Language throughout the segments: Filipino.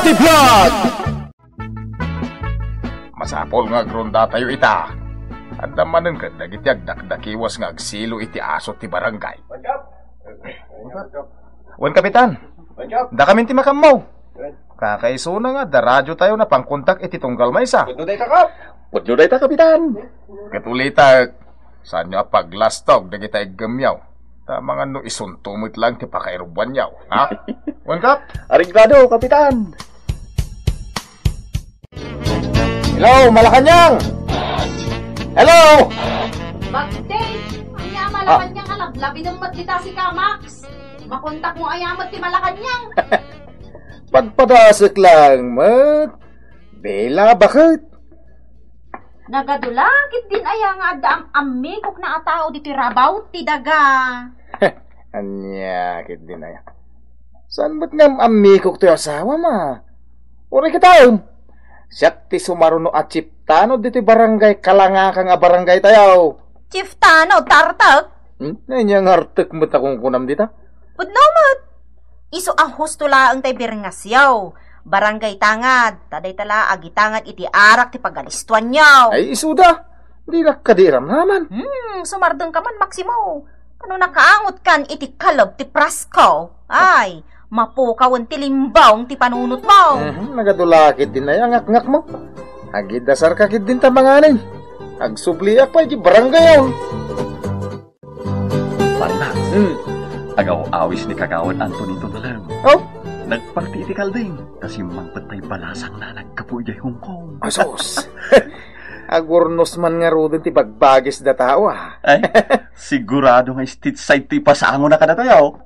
Party Vlog! Masapol nga gronda tayo ita. At damanan ka dagityag dakdakiwas nga agsilo iti aso ti barangay. Wan kapitan, da kami ti makamaw. Kakaiso na nga, da radyo tayo na pangkontak iti tunggal maysa. Pudno day ta, Kap! Pudno day ta, kapitan! Katulita, saan nyo paglastog dagita igamyaw. Tama nga no isuntumit lang ti pakairuban yaw. Ha? Wan kap? Ariglado, kapitan! Hello, Malacanang! Hello! Bagday! Anya Malacanang alablabi ng matlita si Kamax. Makontak mo ayamat ti Malacanang. Pagpadasik lang, mat. Bela, bakit? Nagadulakit din aya nga ada amigok na atao dito rabaw ti daga. Anyakit din aya. Saan ba't nga amikok to yung asawa, ma? Uri kita, siyak ti sumaruno at chiptano dito barangay kalangaka nga barangay tayo. Chiftano, tartak? Nanyang hartek mo ta kung kunam dita? Pudnomot! Iso ang husto laang tay biringasyaw. Barangay tangad, taday tala agitangad iti arak ti pagalistuan nyaw. Ay, isuda. Di nakadiram naman. Sumardeng ka man, Maximo. Ano nakaangot kan iti kalob ti prasko? Ay, mapukawan ti limbawng ti panunot mo. Nagadulakit din na yung ngak mo. Agidasar kakit din tamanganin. Agsubliak pa iti barangay yun. Marina, agaw awis ni Kagawad Antonito Dalam. Oh? Nagpartitikal din, kasi mangpatay balasang na nagkapuya Hong Kong. Asos. Agurnos man nga rodin ti bagbagis da tao ah. Ay, sigurado nga stit side ti pasango na kada tayo.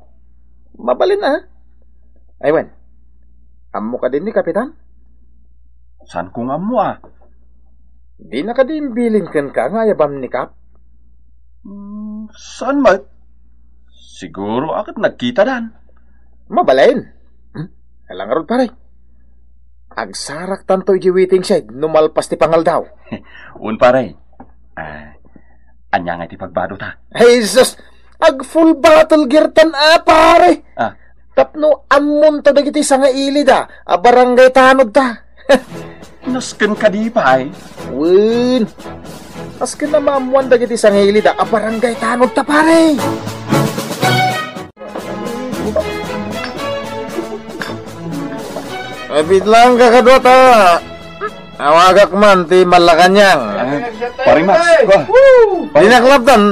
Mabalin na. Aywan, amo ka din ni Kapitan? San kung amo ah? Di na ka din bilin kan ka nga yabam ni Kap? Saan mat? Siguro akit nagkita dan. Mabalain. Alangarod pare. Agsarak tanto ijiwiting siya, numalpas ti pangal daw. Un pare. Anya nga ti pagbado ta. Jesus! Ag full battle gear tan pare. Tapno ammon ta dagiti sa nga ili da. Barangay tanod ta. Nasken ka di pa Win. Nasken na maamuan dagiti sa nga ili da. Barangay tanod ta pare. Abid lang kakadota. Awagak man ti Malacanang. Pare Max, Di naklaptan.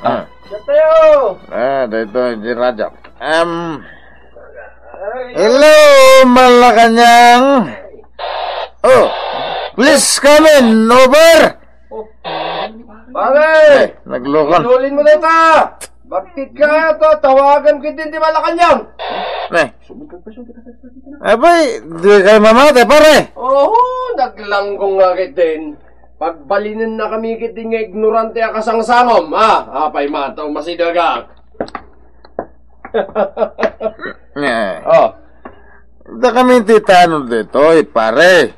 Siya tayo! Dito, di radyo. Hello, Malacanang. Oh, please come in, over. Pare! Naglokon. Tulin mo na ito! Bakit ka ito? Tawagan ko din di Malacanang! Abay, di kayo mamate, pare. Oo, naglanggong nga kitin. Pagbalinin na kami kitin nga ignorante ang kasangsangom, apay mataw masidagak. Da kami titano dito, pare.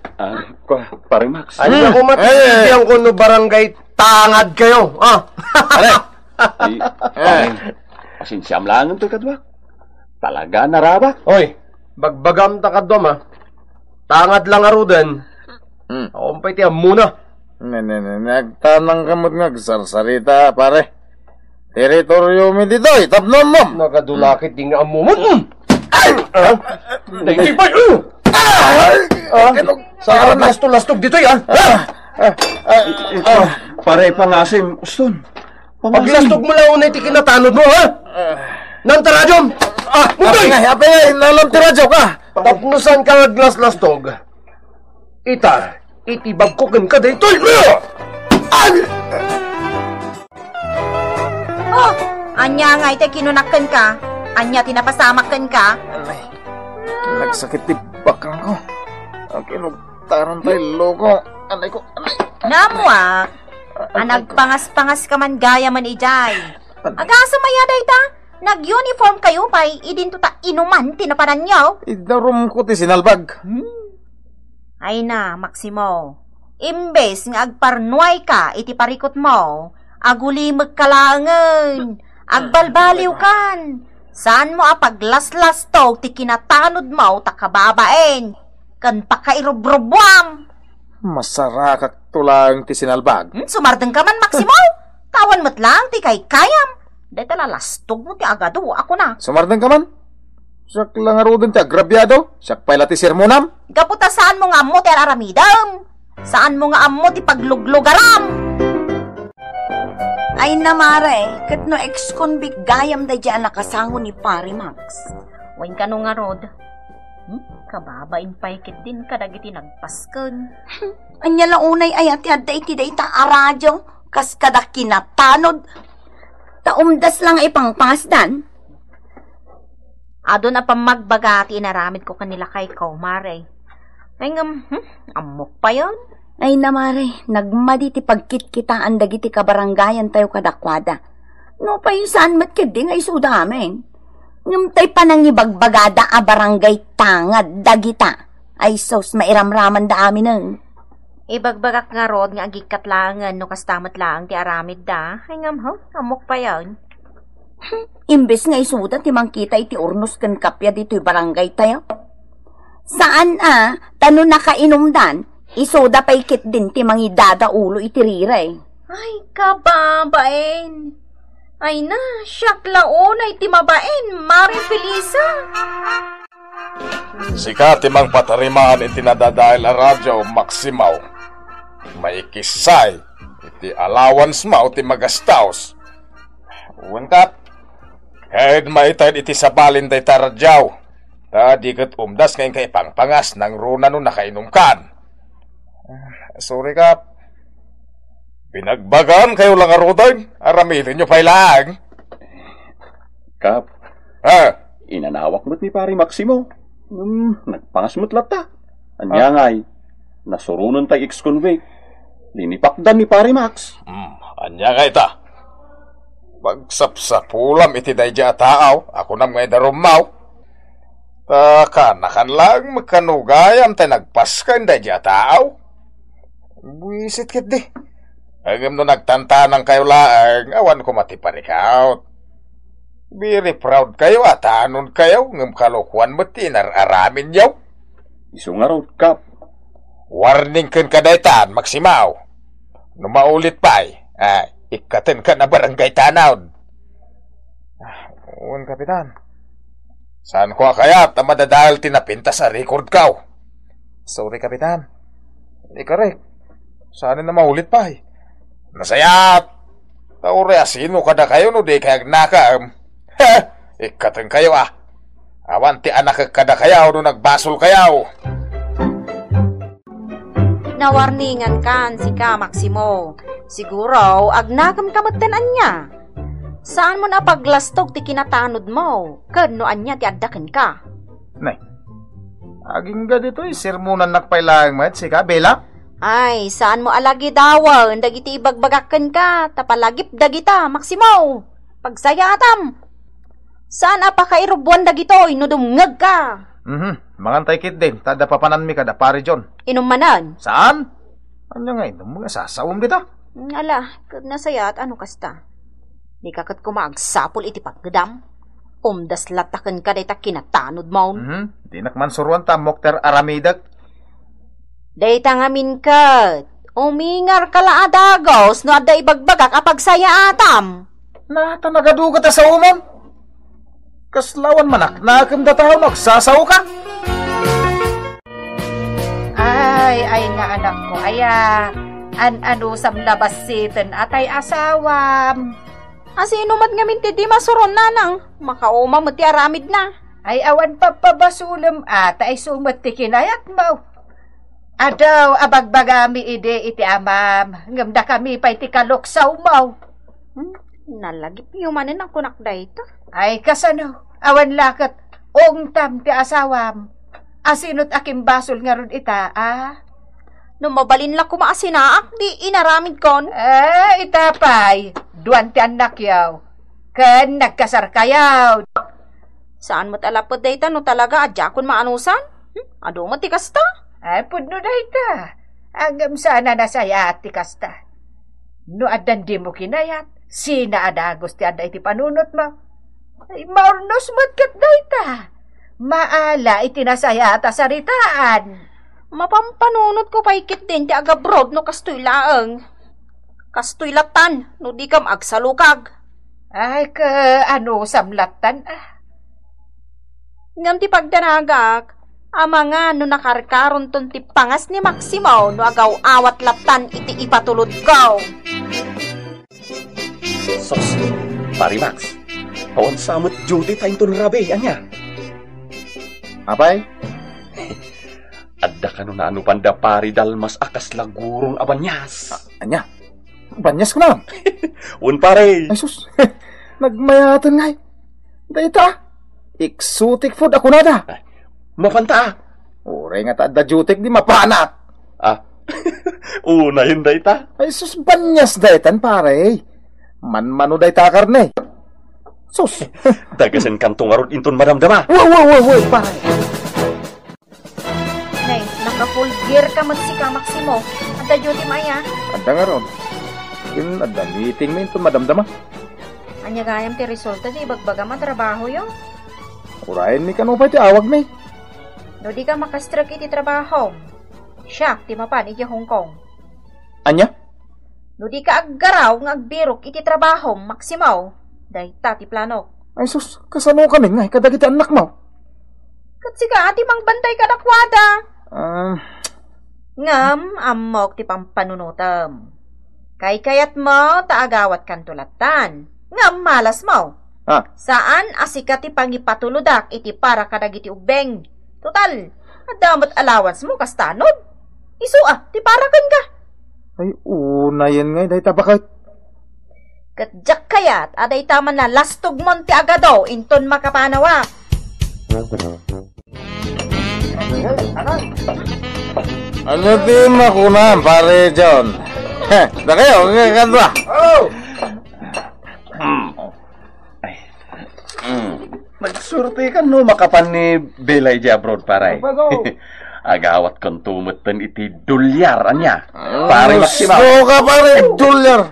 Pare Max. Ano ko matibigyan ko no barangay tangad kayo, Pare. Pasinsyam lang ito kadwa. Talaga naraba. Hoy, bagbagam takadom Tangad lang arudan. Akumpay tiyan muna. Nagtanang kamot nga, sarsarita, pare. Teritoryo mi dito, tapnon mo. Nagadulakit din nga amumot. Naitipay! Saan lastog dito Pare pangasim, Uston. Paglastog mo lang unay ti kinatanod mo, Nantaradyon! Mundoy! Apay, nalantiradyo ka. Tapnusan ka naglaslastog. Itibagkokin ka dito. Oh, anya nga ite kinunakan ka. Anya tinapasamakan ka. Nagsakit di bakang ko. Ang kinugtaran tayo loko. Anay ko. Namwa, nagpangas-pangas ka man gaya man ijay. Agasa mayaday ta. Nag-uniform kayo pa'y idinto ta inuman tinapanan nyo. Idarum ko ti sinalbag. Ay na, Maximo. Imbes nga agparnuay ka iti parikot mo, agulimag kalangan, agbalbaliw kan. Saan mo apaglaslas to ti kinatanod mo takababaen. Kan pakairobrobwam. Masarakak tulang ti sinalbag. Sumardeng ka man, Maximo. Tawan mo't lang, ti kay kayam. Dahil talalastog mo ti agado, ako na. Sumardeng ka man? Siyak lang arudin ti agrabyado. Siyak pala ti sirmonam. Gaputa saan mo nga mo ti aramidam? Saan mo nga amo ti pagluglugaram? Ay namare, kat no ex-convict gayam da dyan nakasango ni Pari Max. Wain ka no nga, Rod. Kababain paikit din kadagiti nagpasken. Anya launay ay ati adda iti da ita aradyo, kas kada kinatanod. Taumdas lang ipangpasdan. Ado na pamagbagati inaramid ko kanila kay Kaumare. Ay amok pa yon. Ay namare, nagmadi ti pagkit-kitaan dagiti kabarangayan tayo kadakwada. No pa saan matkidi nga isu damen. Ngam tay panangibagbagada a barangay tangad dagita. Ay sos mairamraman da amin ng. Ibagbagak nga, Rod, nga agikat langan no kastamat lang ti aramid da. Ay amok pa yon. Imbes nga isuda ti mangkita iti urnos ken kapya dito'y barangay tayo. Saan tano nakainumdan, isoda paikit din ti mangidada ulo itiriray. Ay, kababain. Ay na, siyak launay ti mabain, Mari Felisa. Sika timang patarimaan iti nadadahil a radyo, Maximaw. Maikisay, iti allowance mo ti magastaos. Uwan kap, kahit maitay iti sabalin day taradyaw. Ta di kat umdas ngayon kay pangpangas ng runa no nakainom kan. Sorry kap. Pinagbagan kayo lang arudan. Aramilin nyo pa ilang. Kap, inanawak mo't ni Pari Maximo. Nagpangas mo't lata. Anya nga'y, nasurunan tayo ex-convict. Linipakdan ni Pari Max. Anya nga ita. Pagsapsapulam iti dayja taaw. Ako nam ngay darumaw. Kanakan lang magkanugayam tayo nagpaskan dayja taaw. Buisit kit di. Agam no nagtantanang kayo laang, awan ko matiparikaw. Very proud kayo at anon kayo, ngam kalukuan mo tinararamin yaw. Iso nga raw, Kap. Warning kan kadaytan, Maximaw. No maulit pa'y, ikatin ka na barangay tanaw. Uwan, Kapitan. Saan ko kaya at madadahal tinapinta sa record kaw? Sorry, Kapitan. Ikarek. Saan na maulit pa'y? Nasayat! Tauri asino kada kayo no di kayag nakam. Ikatan kayo Awan ti anak kada kayaw no nagbasol kayaw. Nawarningan kan si ka, Maximo. Siguro, agnagam kamatanan niya. Saan mo na paglastog ti kinatanod mo? Kano anya ti addaken ka? Nay, aging ga dito sirmunan nakpailang mat si ka, Bela? Ay, saan mo alagi dawan? Dagiti ibagbagaken ka. Tapalagip dagita, Maximo. Pagsayatam. Saan apakairubuan dagitoy no dumngag ka? Mangantay kit din. Tada papanan mi kada pare John. Inumanan? Saan? Ano nga ito? Mga sasawam dito. Ala, nasayat ano kasta? Di kakat kumagsapol iti paggadam. Umdas lataken ka dayta kinatanod mo. Di nakmansuruan ta Mokter Aramidag. Dayta ngamin kat. Umingar kala adagos no adda ibagbagak apagsaya atam. Nata nagaduga ta sa umon. Kaslawan manak nakam dataw nagsasaw ka. Ay nga anak ko. Ano sam labas sitin atay asawam. Asino mat ngamin ti di masuron nanang. Makauma mo ti aramid na. Ay awan papabasulam atay sumat ti kinayat mo. Adaw abagbagami ide iti amam. Ngamda kami pa iti kaluksaw mo. Nalagip yumanin ang kunakda ito. Ay kasano, awan lakat ongtam ti asawam. Asinot aking basol nga ron ita, Numabalin la kumaasinaak, di inaramid kon. Itapay, duwan ti anak yaw. Ken nagkasar kayaw. Saan mo't alapod dayta no talaga adya kon maanusan? Ado mo ti kasta? Ay, pudno dayta. Agam sana nasaya at ti kasta. No adan di mo kinayat, sina adagos ti aday ti panunot mo. Ay, maurnos mo't kat dayta. Maala iti nasaya at asaritaan. Mapampanunot ko paikit din ti agabrod no kastoy laeng. Kastoy latan no di kam agsalukag. Ay, samlatan Ngam ti pagdanagak, amanga no nakarkaron ton ti pangas ni Maximo no agaw awat latan iti ipatulod ko. Sos, pari Max. Awan samot duty tayong tunrabe, anya. Apay? Adda ka no na ano panda pari dalmas akas lagurong abanyas. Anya? Banyas ko na. Un pare. Ay sus, nagmayatan ngay. Dayta, exotic food ako na da. Mapanta. Ure nga ta da jutik di mapanat. Una yun dayta. Ay sus, banyas daytan pare. Man-mano dayta karne. Sus. Dagasan kantong arod inton madamdama. Wow, pare. Nay, naka-full gear ka man si ka Maximo. Ada duty maya. Ada nga ron. Yun, ada meeting mo ito madamdama. Anya gayam ti resulta di bagbaga man trabaho yo. Urayan mi ka no pa iti awag mi. No di ka makastrek iti trabaho. Siya, ti mapan iti Hong Kong. Anya? No di ka aggaraw ng agbirok iti trabaho, Maximo. Day tati plano. Ay sus, kasano kami nga, kadagiti anak mo. Katsi ka ati mang bantay ka dakwada. Ngam, amok ti pampanunutam. Kay kayat mo, taagawat kan tulatan. Ngam, malas mo. Saan asikat ti pangipatuludak iti para kadagiti ubeng. Total, adamot allowance mo kastanod. Isua, ti para kan ka. Ay, una yan nga, dahi tabakit. Katjak kayat, aday taman na lastog mon ti agado, inton makapanawa. Ano di makunan, pare John? Da kayo, kakadwa. Nagsurti ka no makapan ni Belay di abroad paray. Agawat kong tumutan iti dolyar anya. Pare Maximo. Gusto ka pare, dolyar.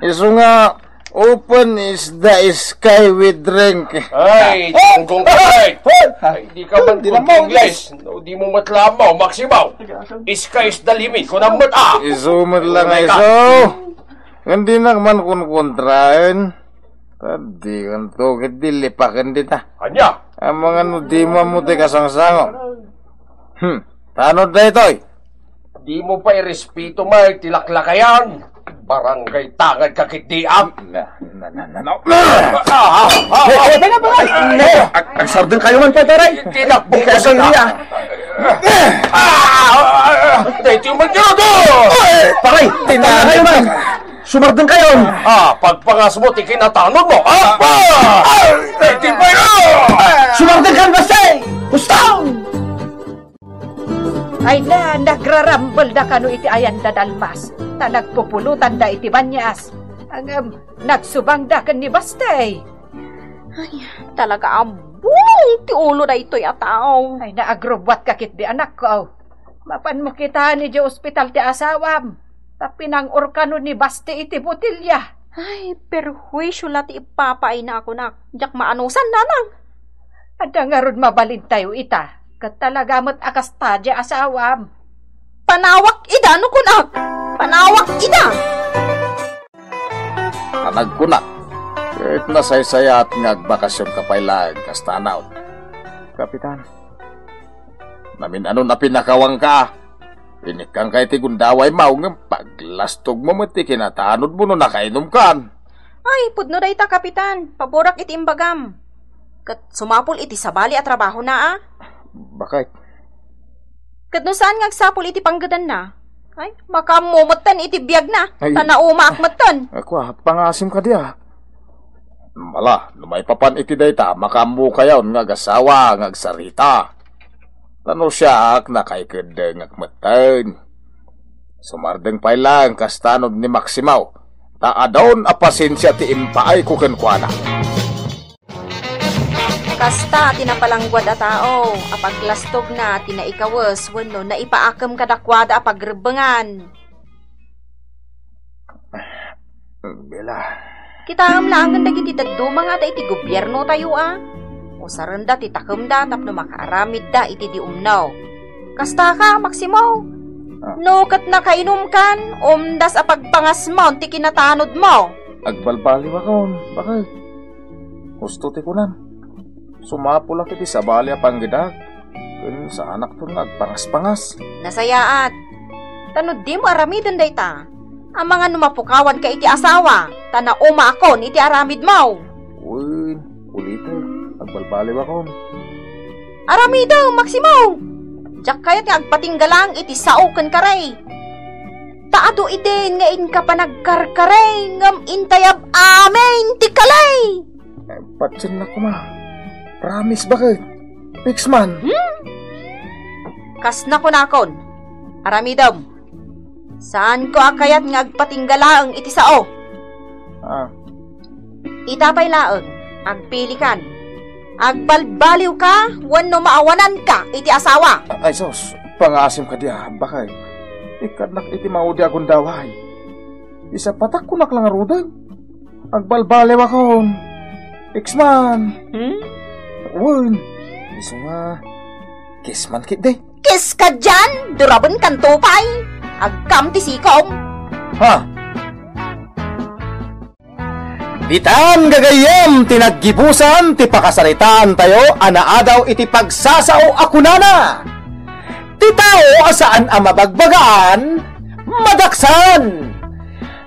Iso nga, open is the sky with drink. Ay, tunggong kapay. Hindi ka man English. No, di mo matlamaw, Maximo. Sky is the limit. Kung namot Iso mo lang iso. Hindi naman kung kontrain. Tadi kan to, hindi lipakan dita. Anya? Ang mga nudima mo ti kasangsango. Tanod na ito'y. Di mo pa irespeto may tilaklakayan. Barangay tangad kakitiam. Agsardin kayo man pa, taray. Tinakbong ka sa niya. Dahil yung magyado! Paray, tinala kayo man. Sumardin kayo. Pagpangas mo, tikinatanod mo. Dahil ba yun? Sumardin kayo basta eh. Gustaw! Ay na, nagrarambol da kano iti ayan da dalmas. Ta nagpupulutan da iti banyas. Ang nagsubang da kan ni Bastay. Ay, talaga ambul ti ulo na ito'y ataw. Ay naagrobwat kakit di anak ko. Mapan mo kita ni di ospital ti asawam. Tapi nang orkano ni Bastay iti butilya. Ay, perwisyo lati ipapaay na ako na. Diyak maanusan nanang. Ada nga ron mabalin tayo ita. Kat talaga mo't akas tadya asawam. Panawak ida, no kunak? Panawak ida! Anag ko na. Kahit nasaysaya at ngagbakasyon ka pailag, kastanaw. Kapitan, namin ano na pinakawang ka. Inikang kay ti gundaway mau nga paglastog mo mo ti kinatanod mo no nakainom kan. Ay, pudno da ita, kapitan. Paborak iti imbagam. Kat sumapol iti sabali at trabaho na Bakit? Kat no saan nga agsapol iti panggadan na? Ay, makamumutan iti biyag na. Tanauma akmatan. Ako, pangasim ka diya. Mala, lumay papan iti dayta, makamu kayaw nga gasawa, nga agsarita. Tano siya ak nakaikadeng akmatan. Sumardeng pa lang kastanod ni Maximo. Taadon a pasensya ti impaay kukenkwana. Kasta tinapalangguad a tao, apaglastog na tinaikawas, wano na ipaakam kadakwada apagrebengan. Bela. Kita amlangan dagiti daduma nga da iti gobyerno tayo O saranda ti takam da tapno makaaramid da iti di umnaw. Kasta ka, Maximo. No, kat nakainom kan, das apagpangas mo, ti kinatanod mo. Agbalbali akon, bakit? Gusto ti kunan. Sumapo lang kiti sa bali apanggidag. Kun sa anak to nga agpangas-pangas. Nasayaat. Tanod di mo aramidon day ta. Ang mga numapukawan ka iti asawa, tana umakon iti aramid mo. Uy, uliter. Agbalbali akon. Aramido, Maximo. Diyak kayat nga agpatinggalang iti sauken karay. Taado iden nga in ka pa nagkarkaray ngam intayab amen ti kalay. Patsin na ko ma. Promise bakit? Fix man. Kas na ko nakon. Aramidom. Saan ko akayat nga agpatinggalaang iti sao? Itapay laeng, agpilikan. Agbalbaliw ka, wano maawanan ka iti asawa. Ay sos, pangasim ka diya, bakay. Ikanak iti maudi akong daway. Isa patak ko naklang arudan. Agbalbaliw akon. Iksman. Uwan. Iso nga. Kisman kit day. Kis ka dyan, durabon kan tupay. Agkam ti sikong. Ha? Ditan gagayem tinaggibusan ti pakasaritaan tayo anaadaw iti pagsasao akunana. Ti tao asaan ang mabagbagaan, madaksan.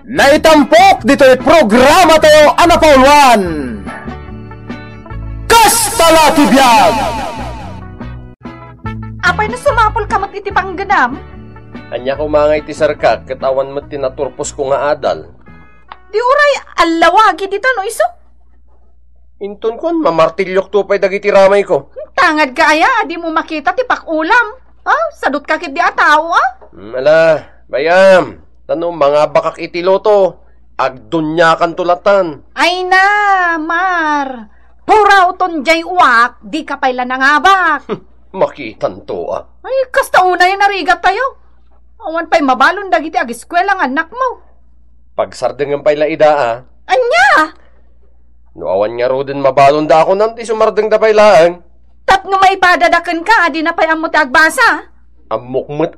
Naitampok dito programa tayo anapauluan. Kastala ti biyag! Apay na sumapol ka mat iti pangganam? Anya ko mga iti sarkak, katawan mo tinaturpos ko nga adal. Di uray, alawagi dito no iso? Inton kon, mamartilyok tupay dagiti ramay ko. Tangad ka aya, di mo makita ti pakulam. Sadot ka kit di ataw, Ala, bayam, tanong mga bakak iti loto, agdunya kan tulatan. Ay na, Mar. Puraw ton jay uwak, di ka pala nangabak. Makitan to Ay, kasta una yung narigat tayo. Awan pa'y mabalon dagiti ag-eskwela ng anak mo. Pagsardeng pay laida Anya? No awan nga ro din mabalon da ako nanti sumardeng da pay laang. Tat nga may padadakan ka, di na pa'y amot agbasa. Amukmut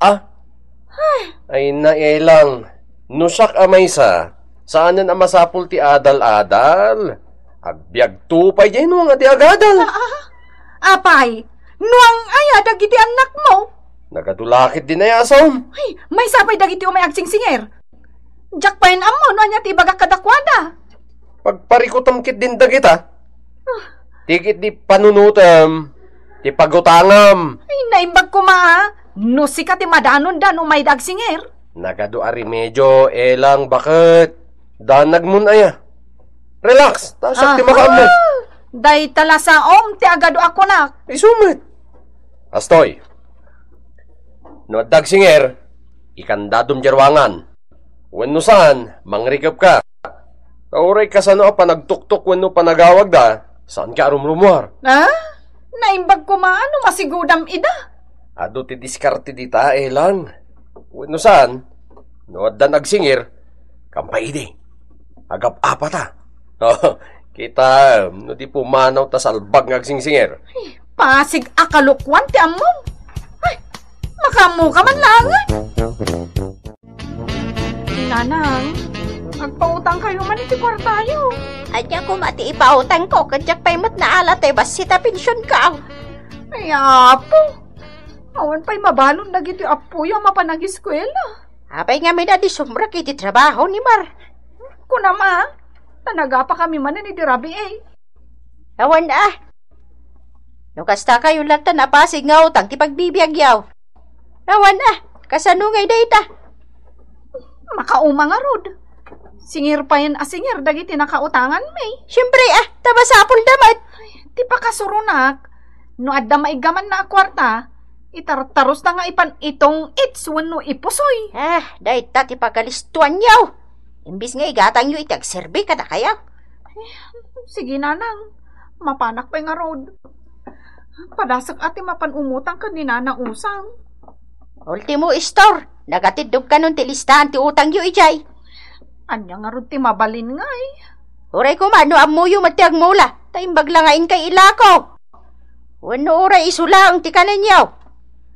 Ay naelang. Nusak amay saanan ang masapul ti adal-adal. Agbiag tupay dyan nga ti agadal. Apay, nuang aya dagiti anak mo. Nagadulakit din na yasom. Ay, may sapay dagiti umay agsingsinger. Jack pa yun amo, no anya ti baga kadakwada. Pagparikutam kit din dagita. Tikit di panunutam, ti pagutangam. Ay, naimbag ko no si ka ti madanon dan umay dagsinger. Nagado ari medyo, elang bakit? Danag mun aya. Relax, tasak ti makaamot. Day tala sa ti agado ako na. Isumit. Astoy. No dagsinger, ikandadom jarwangan. Wenno saan, mangrikap ka. Kauray ka sa pa nagtuktok wenno panagawag da, saan ka rumrumuar? Naimbag ko maano masigudam ida. Ado ti diskarte dita, lang. Wenno saan, no da nagsingir, kampay di. Agap apata. Kita, no di pumanaw ta salbag ngagsingsingir. Pasig akalukwan ti amom. Ay, makamu ka man lang. Nanang, magpautang kayo man iti kwartayo. Adya ko mati ipautang ko, kadyak pa'y mat na alat bas sita pensyon ka. Ay, apo. Awan pa'y mabalon na giti apo yung mapanag-eskwela. Apay nga may dadi sumrak iti trabaho ni Mar. Kunama, tanaga pa kami man ni Dirabi Awan no kasta kayo lata na pasig nga utang ti pagbibiyag yaw. Awan kasanungay dayta. Makauma nga rod. Singir pa yan asingir dagiti nakautangan may. Siyempre tabasapol damat. Ti pa kasurunak. No adda maigaman na kwarta, itartaros na nga ipan itong itswan no ipusoy. Dayta ti pagalistuan yaw. Imbis nga igatang yu itagserbi kada kayaw. Sige nanang, mapanak pa nga rod. Padasak ati mapanumutang ka ni Nana Usang. Ultimo store. Nagatidog ka nun ti listahan ti utang yu ijay. Anya nga rod ti mabalin nga Uray ko man, no amuyo matiag mula. Taimbag langain kay ilako. Wano uray isulang ti kanan yaw.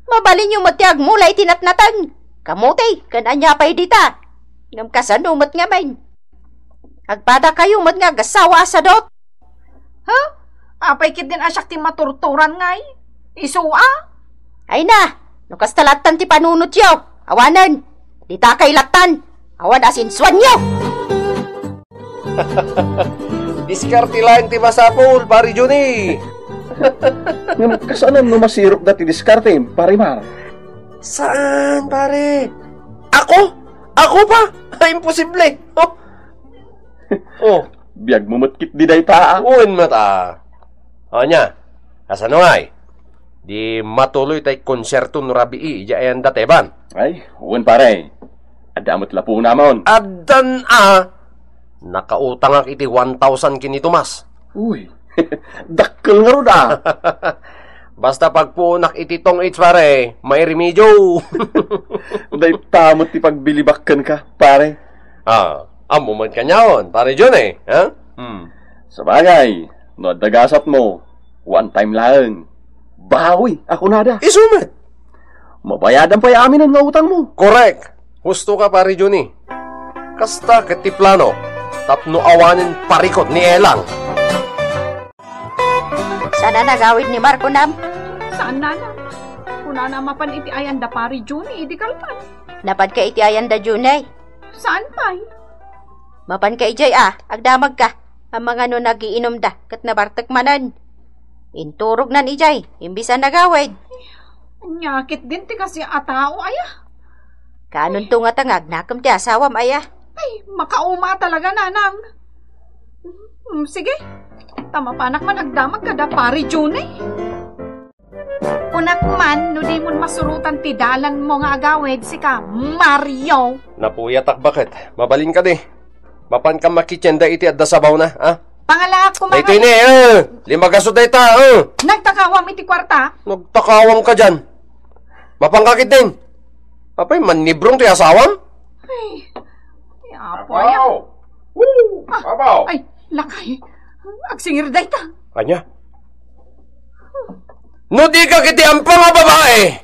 Mabalin yung matiag mulay tinatnatan. Kamuti, kananya pa'y dita. Ngam kasanumat nga main. Agpada kayo mat nga gasawa sa dot. Ha? Apay kit din asyak ti maturturan ngay. Isua? Ay na, nukas talatan ti panunot yo. Awanan, dita kay latan. Awan asin swan yo. Diskarte lang ti masapul, pare Johnny. Nga kasanan no masirok dati diskarte, pare Mar. Saan, pare? Ako? Ako pa? Imposible. Oh. Biyag mo matkit di day taa. Uwin mata. O nya, asano ngay? Di matuloy tay konserto no rabii, ayan dateban. Ay, uwan pare. Adamot lapo namon. Adan nakautang ak iti 1,000 kini Tomas. Uy, dakkel nga ron Basta pagpunak iti tong its pare, may remedyo. Day tamot ti pagbilibakkan ka, pare. Amo man kanyaon, pare John ha? Sabagay, no dagasat mo, one time lang. Bawi, ako nada. Isumet. Mabayadan pa amin ang utang mo. Correct. Husto ka, pare Johnny. Kasta kati plano, tapno awanin parikot ni Elang. Sana nagawid ni Marco nam. Saan na? Kuna na mapan iti ayan da pari Juni, idi kalpan. Napad ka iti ayan da Junay. Saan pa'y? Mapan ka ijay agdamag ka. Ang mga no nagiinom da, kat nabartak manan. Inturog nan ijay, imbisa nagawid. Nyakit din ti kasi atao aya. Kanon to nga tangag, nakam ti asawam aya. Ay, makauma talaga nanang. Sige, tama panak man agdamag ka da pari Juni. Unak man, no di mo masurutan ti dalan mo nga agawid si ka, Mario. Napuyatak bakit? Mabalin ka di. Mapan ka makitsenda iti adda sabaw na, ha? Pangalaak ko mga... Ito ini, limagasod na ita, Nagtakawam iti kwarta? Nagtakawam ka dyan. Mapangkakit din. Apay, manibrong ti asawam? Ay, apo ay. Abaw! Ay, lakay. Agsingir day ta. Anya? No di ka kiti ampang nga babae,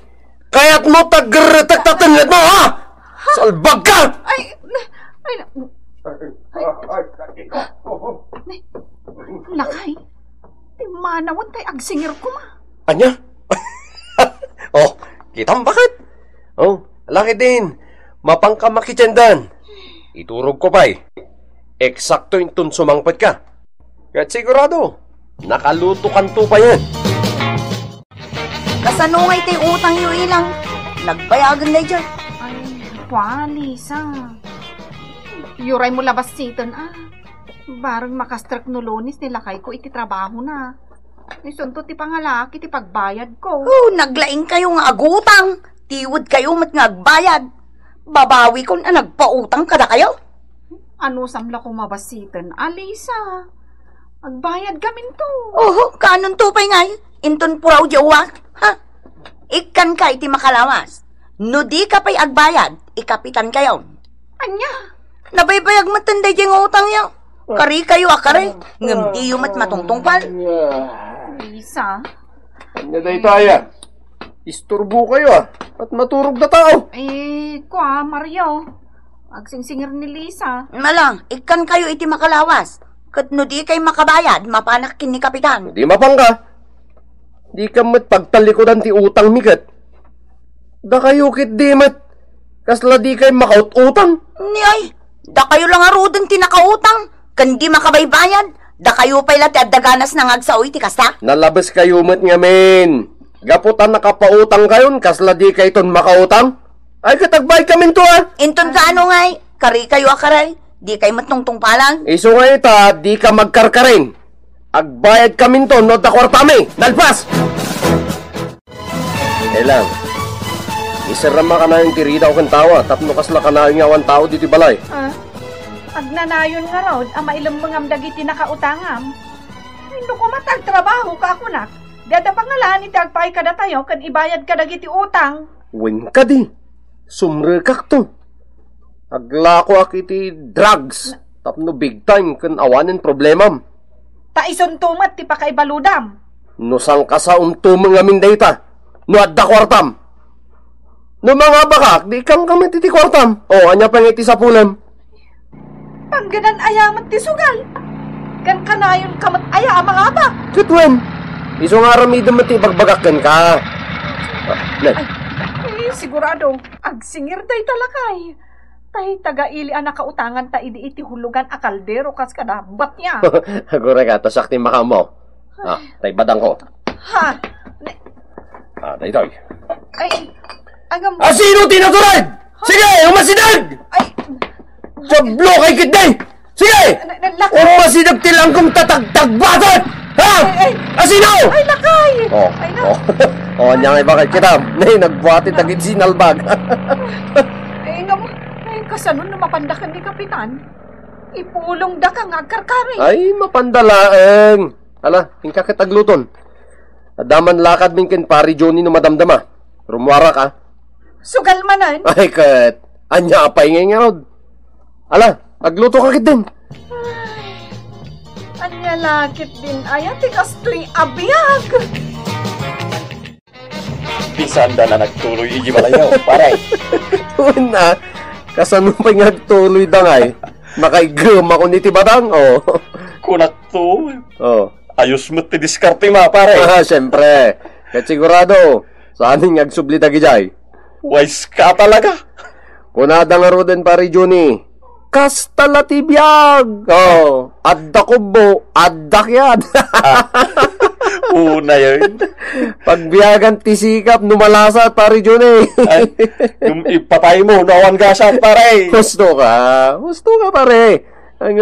kaya't mo tagtatanlad mo, ha? Salbag ka! Ay, lakay. Timanawad tay agsingir ko ma. Anya? Oh, kitang bakit? Oh, laki din. Mapang ka makitsendan. Iturog ko pa'y. Eksakto yung sumangpat ka. Kaya't sigurado, nakaluto kanto pa yan. Kasano nga ito'y utang yu ilang. Nagbayagan na dyan. Ay, Lisa. Yuray mo labas siton Barang makastrak no lonis nilakay ko iti trabaho na. Isunto ti pangalaki ti pagbayad ko. Naglaing kayo nga agutang. Tiwod kayo mat nga agbayad. Babawi ko na nagpautang kada kayo. Ano samla ko mabasitan, Lisa? Agbayad kami to. Kanon to pa'y ngay. Inton puraw jawak. Ha? Ikan ka iti makalawas. No di ka pa'y agbayad, ikapitan kayo. Anya? Nabaybayag matanday diyang utang yaw. Kari kayo akare. Ngam di mat matungtungpal. Lisa? Anya day tayo. Isturbo kayo at maturog na tao. Mario. Agsingsingir ni Lisa. Malang, ikan kayo iti makalawas. Kat no di kayo makabayad, mapanak kin ni kapitan. Di mapang ka. Di ka mat pagtalikodan ti utang mikat. Da kayo kit di mat. Kasla di kayo makaut-utang. Niyay, da kayo lang arudan ti nakautang. Kan di makabaybayan. Da kayo pa'y lati at daganas ng agsaoy ti kasta. Nalabas kayo mat nga men. Gaputan nakapautang kayon. Kasla di kayo ton makautang. Ay katagbay kami to Inton ka ano ngay, kari kayo akaray. Di kayo matungtong palang. Iso nga ita, di ka magkarkarin. Agbayad kami to, no da kwartami. Nalpas! Lang, isarama ka na yung tirida o kantawa, tapno kasla ka na yung awan tao dito balay. Agnanayon nga raw, mailang mga dagiti nakautangam. Hindi ko matagtrabaho ka ako nak. Dada pangalan iti agpay kada tayo, kan ibayad ka dagiti utang. Win ka di, sumrekak to. Aglako ak iti drugs, tapno big time kan awanin problemam. Taison tumat ti pakaibaludam. No sang ka sa umtumang amin data, no adda kwartam. No mga bakak, di kang kami titikwartam. O, anya pang iti sa pulam. Pangganan ayaman ti sugal. Kan kanayon kamat aya ang mga aba. Kitwen, iso nga ramidam mati bagbagakan ka. Sigurado, agsingir day talakay. Tay taga-ili ang nakautangan ta iti hulugan a kaldero kas kadabat niya. Agure ka, tasakti makamo. Tay badang ko. Ha? Daytoy. Ay, agam... Sino tinatulad? Sige, umasidag! Ay, Jablo kay kitday! Sige! Umasidag tilang kong tatagtagbatot! Ha? Asino? Ay, lakay! Anya ngay bakit kita? Nay, nagbuhati tagit sinalbag. Kasanon na mapandakan ni Kapitan. Ipulong da ka nga karkari. Ay, mapandalaeng. Ala, hingka kitagluton. Adaman lakad minkin pari Johnny no madamdama. Rumwara ka. Sugal manan. Ay, kat. Anya apay ngay nga rod. Ala, agluto ka kit din. Anya lakit din. Ay, tikas to'y abiyag. Pisanda na nagtuloy iji malayaw, paray. Una, kasanong pa nga tuloy dangay. Nakaigam ako ni Tibadang, Kunak to. Ayos mo't diskarte ma, paray. Siyempre. Kahit sigurado, saan yung agsubli tagijay? Wise ka talaga. Kunada nga ro din, pari Johnny. Kasta latibiyag. Adda kubo, adda kyad. Una yun. Pagbiyagan tisikap, numalasa, pari Johnny. Ay, yung ipatay mo, nawan gasat, pare. Gusto ka, pare. Ang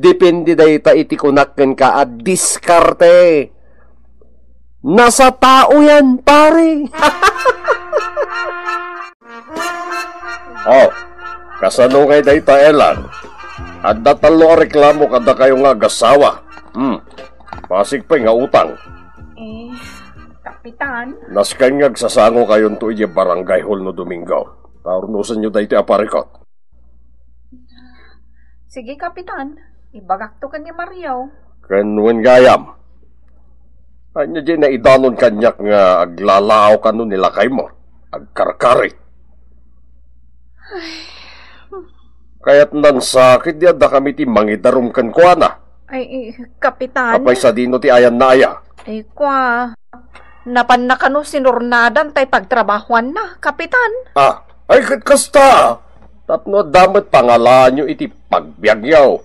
depende dahi ta itikunakken ka at diskarte. Nasa tao yan, pare. Kasano kay dahi ta elan. Adda talo a reklamo kada kayo nga gasawa. Pasig pa nga utang. Kapitan. Naskan nga sasango kayon to iya barangay hall no Domingo. Taurnusan nyo dahi ti aparikot. Sige, Kapitan. Ibagak to kanya Mariaw. Kanwen gayam. Anya di na idanon kanyak nga aglalaaw ka nun nilakay mo. Agkarkari. Kaya't nan sakit di ada kami ti mangidarum kan kwa na. Ay, Kapitan. Apay sa dino ti ayan na aya. Ay, kwa. Napan na kano sinurnadan tay pagtrabahuan na, Kapitan. Ay kasta. Tapno damat pangalan nyo iti pagbiag yaw.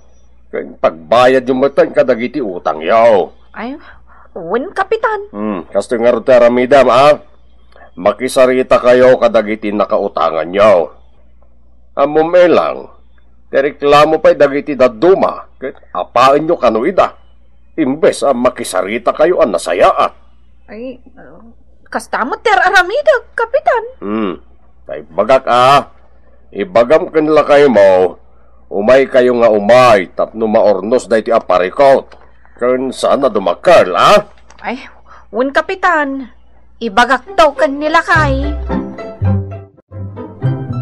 Pagbayad yung matan kadagiti utang yaw. Ay, win, Kapitan. Kasto nga rin taramidam, makisarita kayo kadagiti nakautangan yaw. Amumelang, tereklamo pa'y dagiti daduma, apaan nyo kanuida. Imbes makisarita kayo ang nasayaat. Ay, kastamot ter aramida, Kapitan. Tay bagak ibagam kanila kayo mo, umay kayo nga umay, tapno maornos dahi ti aparikot. Kan sana dumakal, Ay, win, Kapitan. Ibagak daw kanila kay.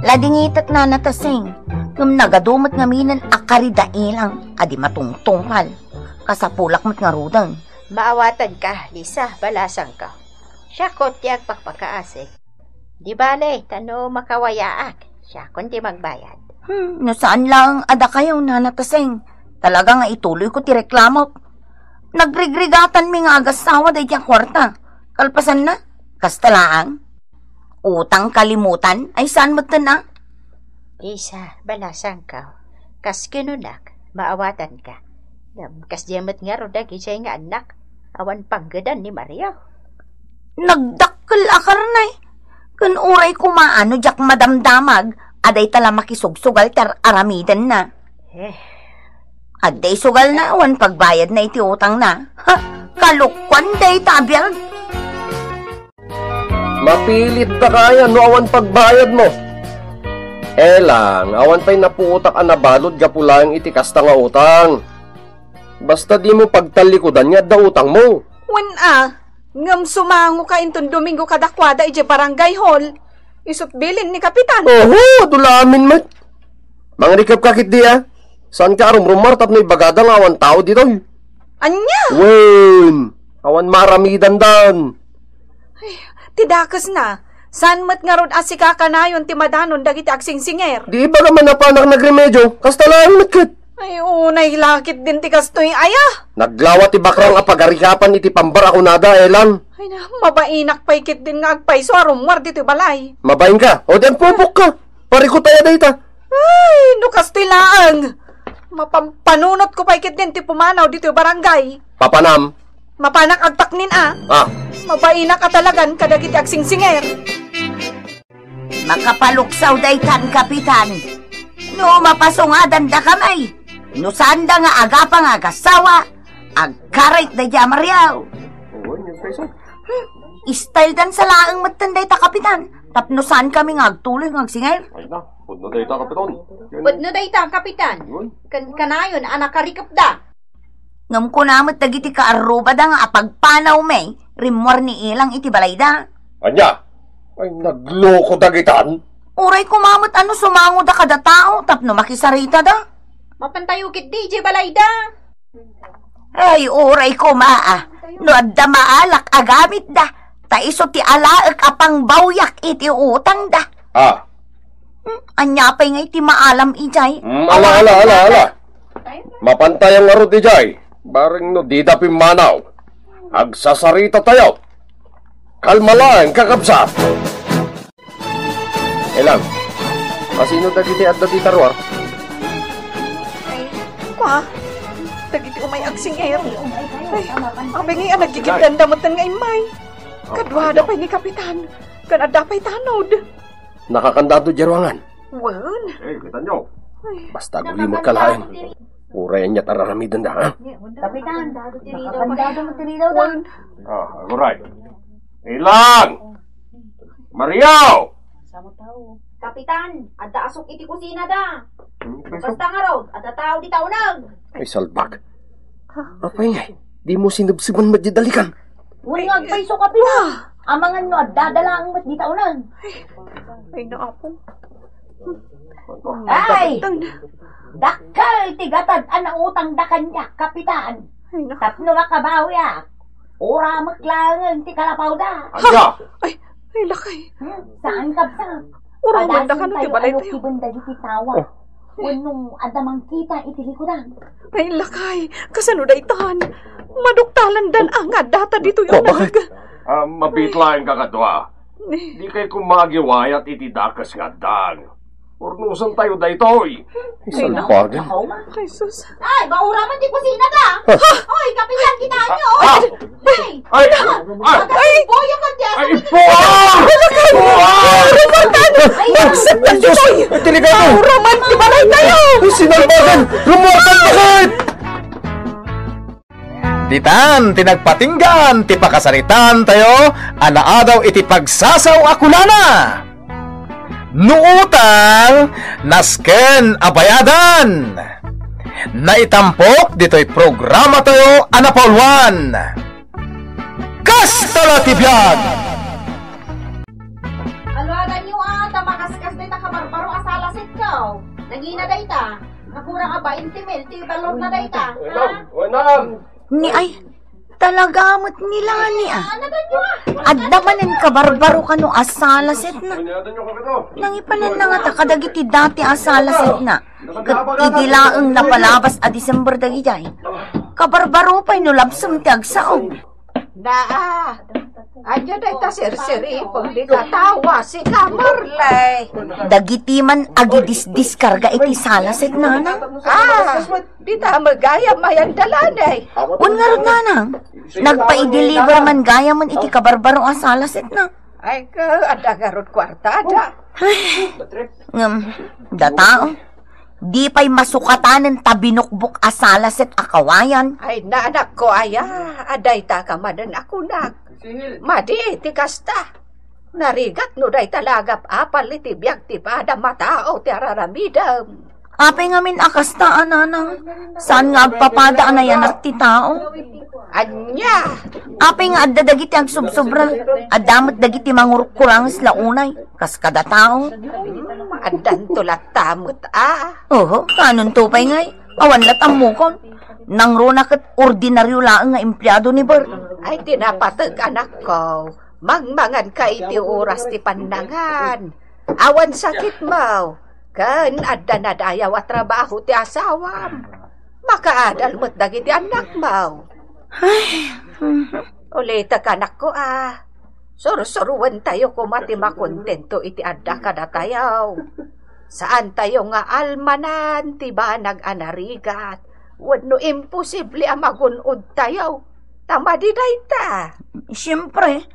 Ladingitat na natasing, ngam nagadumat ngaminan akarida ilang, adi matungtungkal. Kasapulak mat nga rudang. Maawatan ka, Lisa, balasang ka. Siya kontiyag pakpakaasik. Di bale, tano makawayaak. Siya kundi magbayad. No saan lang ada kayo nanatasing. Talaga nga ituloy ko ti reklamo. Nagrigregatan mi nga agasawa day tiyang kwarta. Kalpasan na, kastalaang. Utang kalimutan, ay saan mo na? Lisa, balasang ka. Kas kinunak, maawatan ka. Kas diyamat nga rodag isay nga anak. Awan panggadan ni Maria. Nagdakkel akar na Kun uray kumaano jak madamdamag, aday tala makisugsugal tar aramidan na. Aday sugal na awan pagbayad na iti utang na. Kalukwan day tabyag. Mapilit na kaya no awan pagbayad mo. Lang, awan pa'y napuutak ang nabalod gapulang iti kasta nga utang. Basta di mo pagtalikodan nga da utang mo. Wen ngam sumango ka intun Domingo kadakwada ije barangay hall. Isut bilin ni Kapitan. Dulamin mat. Mangrikap kakit di Saan ka rumrumar tapno ibagadang awan tao dito? Anya? Wen, awan maramidan dan. Ay, tidakas na. San mat nga rod asika kanayon ti madanon dagiti agsingsinger. Di ba naman napanak nagremedyo? Kasta lang matkit. Ay, unay lakit din ti kastoy aya. Naglawa ti bakrang apagarikapan iti pambar ako nada, Elan. Ay na, mabainak paikit din nga agpaiso arumwar dito balay. Mabain ka. O den pupok ka. Pariko tayo dayta. Ay, no kastilaan. Mapampanunot ko paikit din ti pumanaw dito barangay. Papanam. Mapanak agtaknin Mabainak ka talagan kadagiti agsingsinger. Makapaluksaw daytan, Kapitan. No, mapasungadan da kamay. No, saan da nga agapang agasawa, agkarit da dya Mariaw. Style dan sa laang matanday ta, Kapitan. Tapno saan kami nga agtuloy ng agsinger? Ay na, pudno dayta, Kapitan. Pudno dayta, Kapitan. Kanayon, anak karikap da. Ngam ko namat dagiti kaaruba da nga apagpanaw may, rimwar ni ilang iti balayda. Anya? Ay, nagloko dagitan. Uray kumamot ano sumango da kada tao, tapno makisarita da. Mapantayukit DJ balayda. Ay, uray kumaa. No adda maalak agamit da. Taiso ti alaak apang bawyak iti utang da. Anya pa'y nga iti maalam ijay. Ala. Mapantay ang arot ijay. Baring no di dapim manaw. Agsasarita tayo. Kalma lang, kakabsat. Elang, kasino dagiti at dati tarwar? Ay, kwa, dagiti umay agsingher. Ay, abay ngayon nagkikitandamot ng imay. Kadwada pa'y ni Kapitan. Kanada pa'y tanod. Nakakandado jerwangan. Wan. Kita nyo. Basta gulimot ka lain. Uray niya tararamidan da, ha? Kapitan, nakakandado mo tiridaw da. Alright. Ilang! Mariaw! Kapitan, adda asok iti kusina da. Basta nga raw, adda tao di taunag. Ay, salbag. Apay nga, di mo sinubsiban madidalikan. Uy, agpaiso, Kapitan. Amangan no, dadala ang mat di taunan. Ay, naapong. Ay! Dakal tigatad ang utang da kanya, Kapitan. Tapno makabawi Ura maklangan ti kalapaw da. Anya? Ay, lakay. Saan kapsa? Ura manda ka no, ti balay tayo. Kibanda di tawa. Unong adamang kita itilikudan. Ay, lakay. Kasano da itan? Maduktalan dan angad data dito yung nag. Mapitlain ka kadwa. Di kay kumagiwayat iti dakas nga dang. Urnusan tayo daytoy. Salbagan. Ay, sus. Ay, baura man di kusina da. Oy, Kapitan, kitaan nyo. Ay! Boyo ka di Ay, puwar! Magsaktan dito tayo. Baura man, di balay tayo. Sinalbagan! Lumuwakan bakit? Ditan, tinagpatinggan, ti pakasaritan tayo, anaadaw iti pagsasaw akulana. Nuutang, nasken abayadan. Naitampok dito'y programa tayo, anapolwan. Kastala tibiyag! Alwagan nyo tamakaskas na kabarbaro asalasit ka. Nagina dayta. Nakurang 20 mil, ti balon na dayta. Wanam! Ni ay, talagamot nila ni Adda manin ka barbaro ka no asalasit na. Nangipanan na nga takadagiti dati asalasit na. Idilaang napalabas a December dagi jay. Kabarbaro pa'y nulabsam ti agsaog. Anya dayta sir-siri, pag di katawa si Kamarlay. Dagiti man agidis-diskarga iti salasit nanang. Di ta magaya mayan dalanay. Ungarod nanang, nagpa-i-deliver man gaya man iti kabarbaro ang salasit na. Ay ka, adagarod kwartada. Datao, di pa'y masukatanan tabinukbuk asalasit akawayan. Ay naanak ko aday ta kamadan ako nak. Madi ti kasta. Narigat no day talagap apal iti biyak ti pada matao ti araramidam. Apay ngamin akastaan nanang, saan nga agpapada na yanak ti tao? Anya! Apay nga adda dagiti agsubsobra, adamot dagiti mangurkurang sila unay, kas kada tao. Andan tulat tamot Oho, kanon tupay ngay, awan latam mo kon. Nang runa kat ordinaryo lang nga empleyado ni Bert. Ay tinapatag anak ko. Mangmangan ka iti oras ti pandangan. Awan sakit mo. Kan adda na dayaw at trabaho ti asawam. Makaadal mo't dagiti anak mo. Ulita ka anak ko Surusuruan tayo kumati makontento iti adda ka na tayaw. Saan tayo nga almanan ti ba nag-anarigat? Wano imposible magunod tayo. Tama di ta. Siyempre,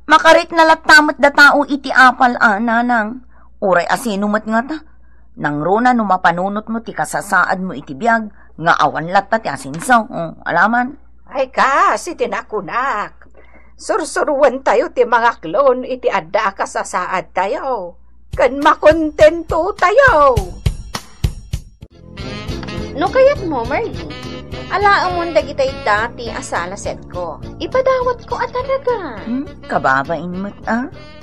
makarit na latamot da tao iti apal nanang. Uray asino mat nga ta. Nang rona no mapanunot mo ti kasasaad mo iti biyag, nga awan latta ti asinso. Alaman? Ay kasi tinakunak. Sursuruan tayo ti mga klon iti adda kasasaad tayo. Kan makontento tayo. No kayat mo, Marley. Alaang mong dagitay dati asala set ko. Ipadawat ko at talaga. Kababain mo't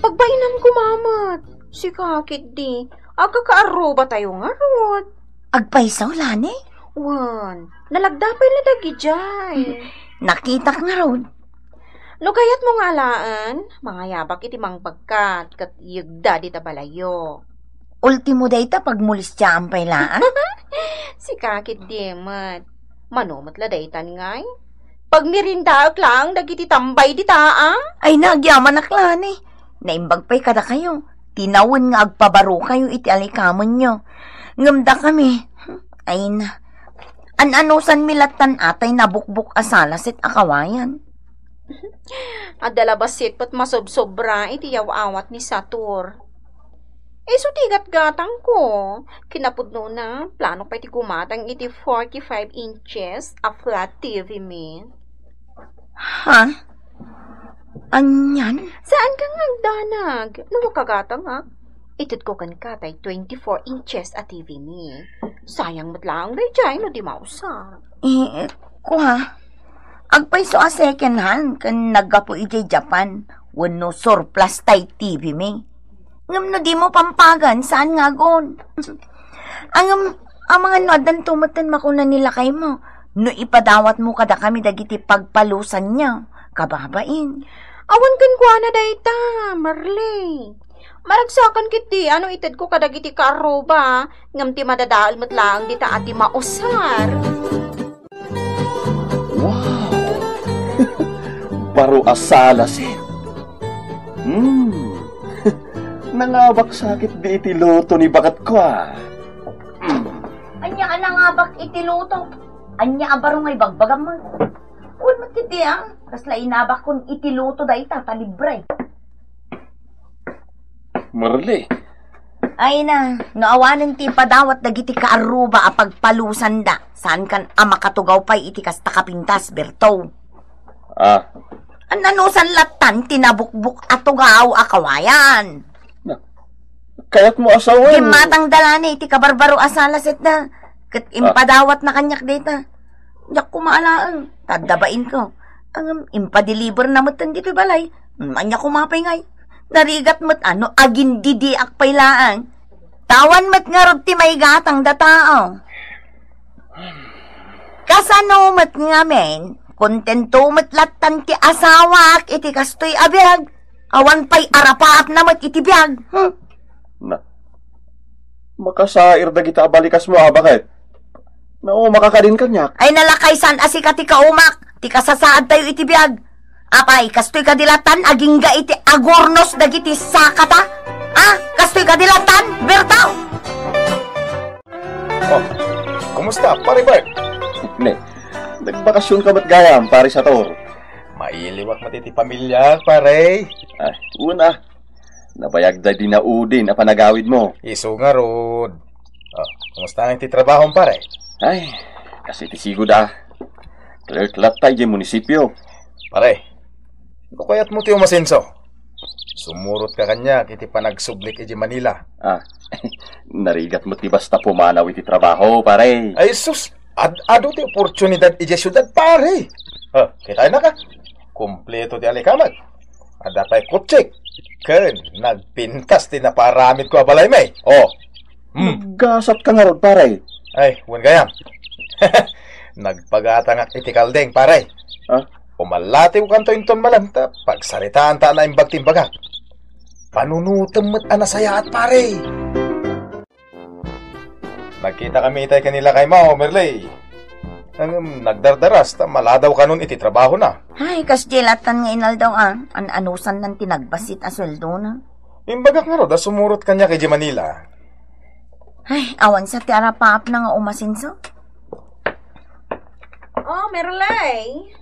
Pagbainam ko, mamat. Si kakit di. Aga kaaruba tayo nga rod. Agpaisaw, lani? Wan, nalagdapay na dagi jay. Nakita ka nga rod. No kayat mo nga alaan, mga yabak iti mang pagkat, kat yagda di tabalayo. Ultimo dayta pagmulis siya ang pailaan? Si kakit di, mat. Manumat la daytan ngay. Pag mirindaak lang, dagiti tambay di taa. Ay, nagyaman aklani. Naimbag pa'y kada kayo. Tinawon nga agpabaro kayo iti alikamon nyo. Ngamda kami. Ay na. An-anusan milatan atay nabukbuk asalasit akawayan. Adalabasit pat masobsobra iti yaw-awat ni Satur. So tigat-gatang ko. Kinapudno na, plano pa iti kumatang iti 45 inches a flat TV me. Ha? Anyan? Saan ka nga agdanag? Nawa kagatang Itit ko kan katay 24 inches a TV me. Sayang matlaang day jay no di mausa. Kuha. Agpaiso a second hand kan naggapo iti Japan. Wano surplus tay TV me. Ngam no di mo pampagan, saan nga gon? ang mga nodan tumatan makunan nila kay mo. No ipadawat mo kada kami dagiti pagpalusan niya. Kababain. Awan kan kwa na dayta, Marley. Maragsakan kiti, ano ited ko kadagiti karoba. Ngam ti madadaal mo't lang di ta ati mausar. Wow! Baro asala, sir. Nangabak sakit di iti luto ni bakat ko Anya ka nangabak iti luto. Anya abaro ngay bagbagam mo. Uwan mo titi kasla inabak kun iti luto da ita talibre. Marli. Ay na, naawanan ti padawat dagiti kaaruba a pagpalusan da. Saan kan amakatugaw pa'y iti kasta kapintas, Berto? Ananusan latan tinabukbuk atugaw akawayan. Kaya't mo asawan. Gimatang dalani iti kabarbaro asalasit na. Kat impadawat na kanyak data. Yak kumaalaan. Tadabain ko. Ang impadeliver na matan dito balay. Anya kumapay ngay. Narigat mat agin didi akpailaan. Tawan mat nga rod ti may gatang datao. Kasano mat nga men, kontento mat latan ti asawak iti kastoy abiyag. Awan pa'y arapaap na mat iti biyag. Na, makasair da kita balikas mo bakit? No, makakadin kanyak. Ay nalakaysan asika ti kaumak, ti kasasaad tayo iti biyag. Apay, kastoy kadilatan, aging ga iti agornos dagiti sakata? Kastoy kadilatan, Bertaw? Kumusta, pare Bert? Ne, nagbakasyon ka ba't gayam, pare sa tor? Mailiwak matiti pamilya, pare. Una. Nabayag da di na udin a panagawid mo. Iso nga rod. Kumusta ang titrabaho pare? Ay, kasi tisigo da. Clerk latay di munisipyo. Pare, kukayat mo tiyo masenso. Sumurot ka kanya kiti panagsublik iti Manila. Narigat mo ti basta pumanaw iti trabaho, pare. Ay sus, ado ti oportunidad iti syudad, pare. Kitay na ka. Kompleto ti alikamat. Ada pa'y kutsik. Ken, nagpintas ti naparamit ko abalay may. Gasat ka nga rod, pare. Ay, wan gayam. Nagpagatangak iti kaldeng, pare. Umalatiw kanto inton malanta, pagsaritaan ta na imbag timbaga. Panunutom mo't anasaya at pare. Nagkita kami itay kanila kay Mao, Merley. Nagdardaras, maladaw ka nun iti trabaho na. Ay, kasjelatan nga inal daw anusan ng tinagbasit asweldo na. Imbagak nga ro, da sumurot kanya kay Manila. Ay, awan sa tiara paap na nga umasinso. Oh, Merlay.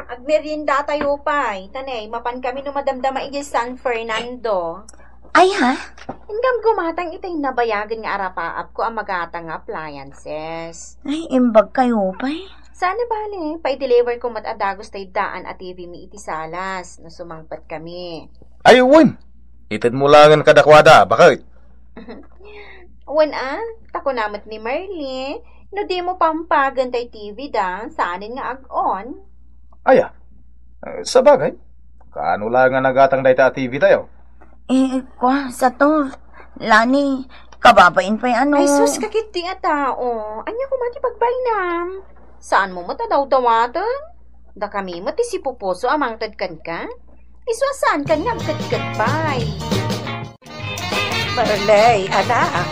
Agmerienda tayo pa. Tanay, mapan kami no madamdama igi San Fernando. Ay ha? Hingam gumatang itay nabayagan nga arapaap ko ang magatang appliances. Ay, imbag kayo pa eh. Sana bale, pa-deliver ko matadagos tayo daan at TV mi iti salas no sumangpat kami. Ay, Win! Itid mo langan kadakwada, bakit? Wan tako namat ni Marley. No di mo pampagan tayo TV da, saanin nga ag-on. Aya, sa bagay, kaano lang nga nagatang dayta TV tayo? Sa to, Lani, kababain pa yung ano. Ay, sus, kakiti nga tao. Anya ko mati pagbainam. Saan mo matadaw-dawatan? Da kami mati si Pupuso amang tadkan ka? Iswa saan ka nga tadkan pa'y? Marley, anak.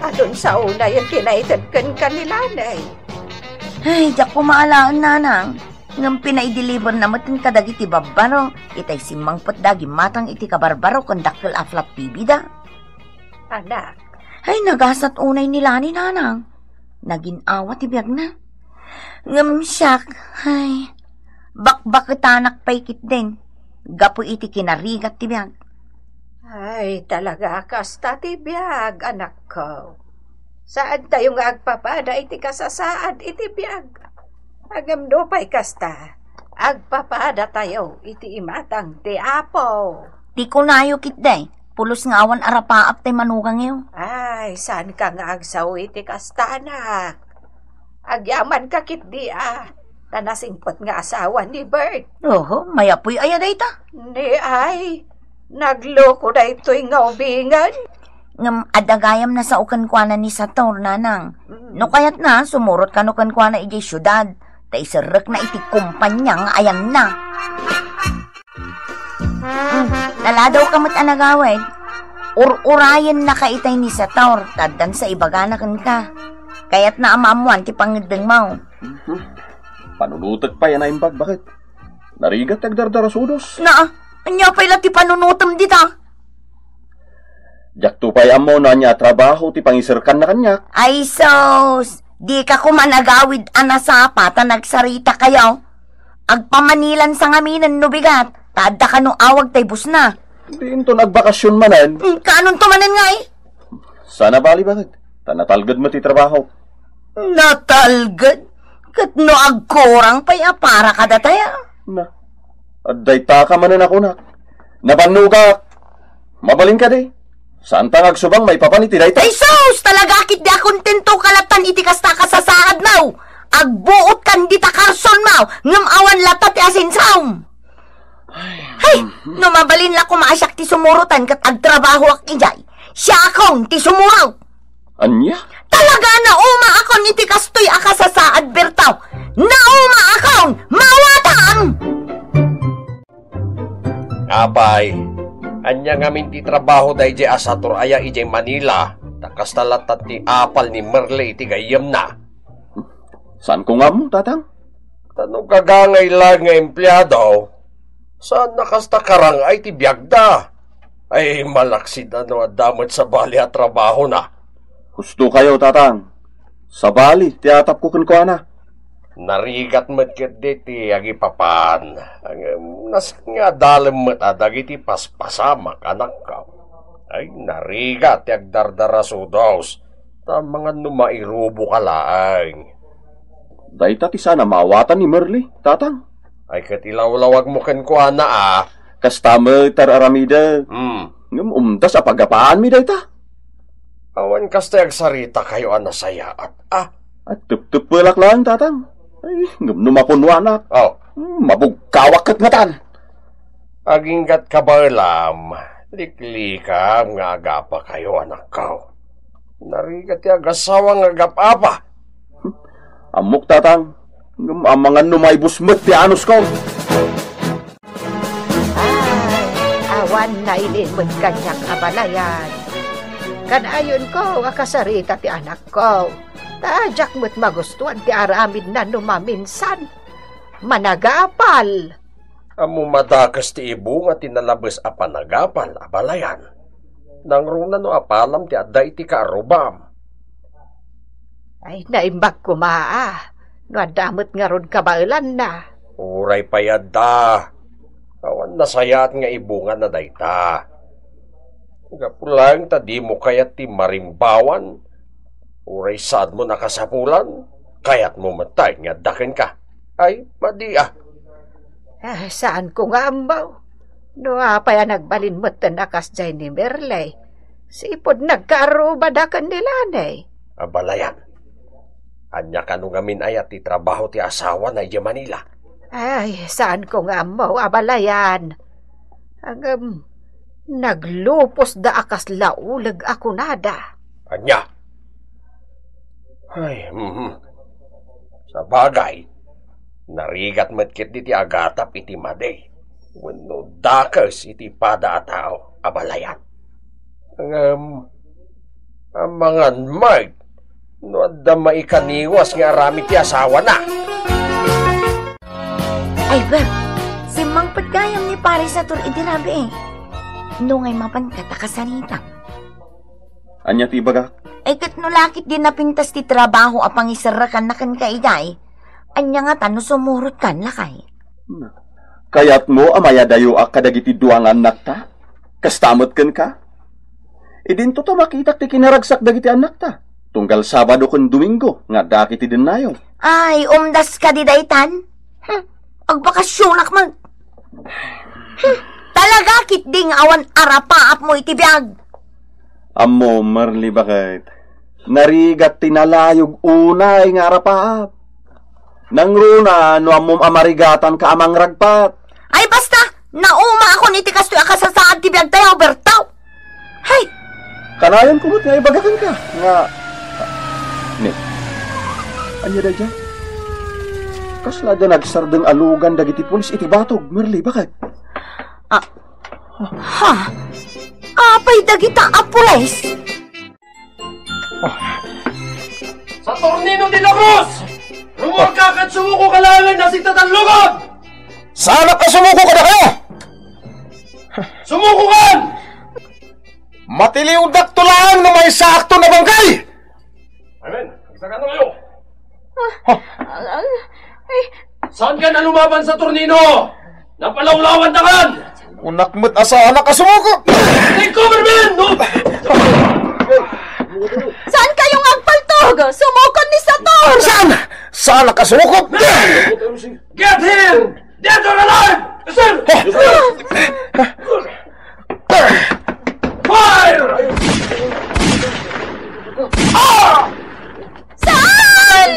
Adun sa una yung kinaitadkan ka ni Lanay. Ay, diyak ko maalaan nanang. Ngam pinai-deliver na matin kadag iti babaro, itay simangpot dagi matang iti kabarbaro kung dakil aflat TV da. Anak. Ay, nagasat unay nila ni nanang. Naginawa ti biyag na. Ngam siyak, ay, bakbak anak paikit din. Gapo iti kinarigat ti biyag. Ay, talaga kasta ti biyag, anak ko. Saan tayo nga agpapada iti kasasaad iti biyag? Agam do pa'y kasta, agpapada tayo, iti imatang ti apo. Ti kunayo kitday, pulos nga awan arapaap tay manugang iyo. Ay, saan ka nga agsaw iti kasta, anak? Agyaman ka kitdi tanasingpot nga asawa ni Bert. Oho, mayapoy ayaday ta. Ni ay, nagloko na ito'y nga ubingan. Ngam adagayam na sa ukankwana ni Sator, nanang. No kayat na, sumurot ka no kankwana iti syudad. Tay serek na iti kumpanya nga ayan na. Naladaw kamot anagawid. Urayan na ka itay ni Sator, tadan sa ibaganakan ka. Kaya't na amamuan ti pangideng mo. Panunutag pa yan na imbag, bakit? Narigat agdardarasudos. Anya pa'y ti panunutam dita. Jak tupay amo na niya trabaho ti pangisirkan na kanyak. Ay sos, di ka kumanagawid anasapa ta nagsarita kayo. Agpamanilan sa ngaminan no bigat, tada ka no awag tay bus na. Diin to nagbakasyon manan. Kanon to manan nga eh? Sana bali bakit? Tanatalgad mo ti trabaho. Natalgad? Kat no agkurang pa'y para ka dataya. Na, aday ta ka manan ako na. Nabanuga, mabalin ka di. Saan ta agsubang may papaniti dayta? Ay sos, talaga kit di akontento kalatan iti kasta kasasaad mo. Agbuot kan di ta karson mo, ngam awan latat ti asinsaw. Hay, no mabalin la kumasyak ti sumurutan kat agtrabaho ak ijay. Siya akong ti sumuraw. Anya? Talaga na uma akon iti kastoy akasasaad bertaw. Na uma akon mawatang. Apay, anya ngamin ti trabaho da ije asator aya ije Manila, takastalatat ti apal ni Merle ti gayam na. Saan ko nga mo, tatang? Tanong kagangay lang nga empleyado, saan nakasta karang ay ti biyagda? Ay malaksid adamot sa bali at trabaho na. Gusto kayo, tatang. Sa bali, tiatap ko na. Narigat met ti agi papan. Nas nga dalim met adagi ti paspasamak anak ka. Ay narigat ti agdardarasudos. Ta mga numairubo ka laang. Dayta ti sana mawatan ni Merle, tatang. Ay katilawlawag mo kenkwana Kastama tararamida. Ngam umtas a pagapaan mi dayta. Awan kasta agsarita kayo anasaya at At tup-tupulak lang, tatang. Ay, numakunwanak. Mabugkawak kat ngatan. Aginggat kabalam, liklikam nga agapa kayo anak ka. Narigat ti agasawang agapapa. Amok, tatang. Ang mga numaybos met ti anos ko. Awan na ilimod kanyang abalayan. Kanayon ko, akasarita ti anak ko. Tajak mo't magustuhan ti aramid na numaminsan. Managapal. Amo madakas ti ibo nga tinalabas a panagapal, abalayan. Nang runa no apalam ti adda iti kaarubam. Ay, naimbag ko maa. No adamot nga ron kabailan na. Uray payada. Awan nasayat nga ibunga na dayta. Gapulang ta di mo kayat ti marimbawan. Uray sad mo nakasapulan. Kayat mo matay nga dakin ka. Ay, madia. Saan ko nga ambaw? No apay nagbalin mo tanakas jay ni Merley. Sipod nagkaruba dakan nila nay. Abalayan. Anya kanu ngamin ayat ti trabaho ti asawa na iya Manila. Ay, saan ko nga mo, abalayan? Naglupos da akas laulag ako nada. Anya? Ay, Sa bagay, narigat matkit iti agatap iti maday. Wano dakas iti pada atao, abalayan. Ang mga mag, no adda maikaniwas nga arami ti asawa na. Ay, Beb, si Mang Patgayam ni pare sa tur itirabi eh. No ngay mapan katakasanita. Anya ti baga? Ay kat no lakit din napintas ti trabaho apang isarakan na kan kaigay. Anya nga tano sumurot kan lakay. Kayat mo amaya dayo kadagiti duangan nakta? Kastamot ken ka? Idinto ta makitak ti kinaragsak dagiti anak ta. Tunggal Sabado kun Domingo nga dakiti din nayo. Ay, umdas ka di daytan? Agbakasyonak mag. Talaga kit ding awan arapaap mo iti biyag. Amo, Marli, bakit? Narigat tinalayog unay nga arapaap. Nang runa, no amom amarigatan ka amang ragpat. Ay basta, nauma ako niti kastoy akasasaad ti biyag tayo, Bertaw. Hay! Kanayon kumot nga ibagakan ka. Nga, ne, anya da dyan? Kasla da nagsardeng alugan dagiti pulis iti batog, Merli, bakit? Ha? Apay dagita apules? Sa Tornino de la Cruz! Rumor ka kat sumuko ka lang na si Tatanlugod! Sana ka sumuko ka na kaya! Sumuko kan! Matiliw dakto lang na may sakto na bangkay! Amen, isa ka na kayo! Saan ka na lumaban sa Tornino? Napalawlawan na kan! Unakmat asa anak ka sumuko! Take cover, man! No! Saan kayong agpaltog? Sumukot ni Sator! Saan? Saan ka sumuko? Get him! Dead or alive! Sir! Fire! Saan?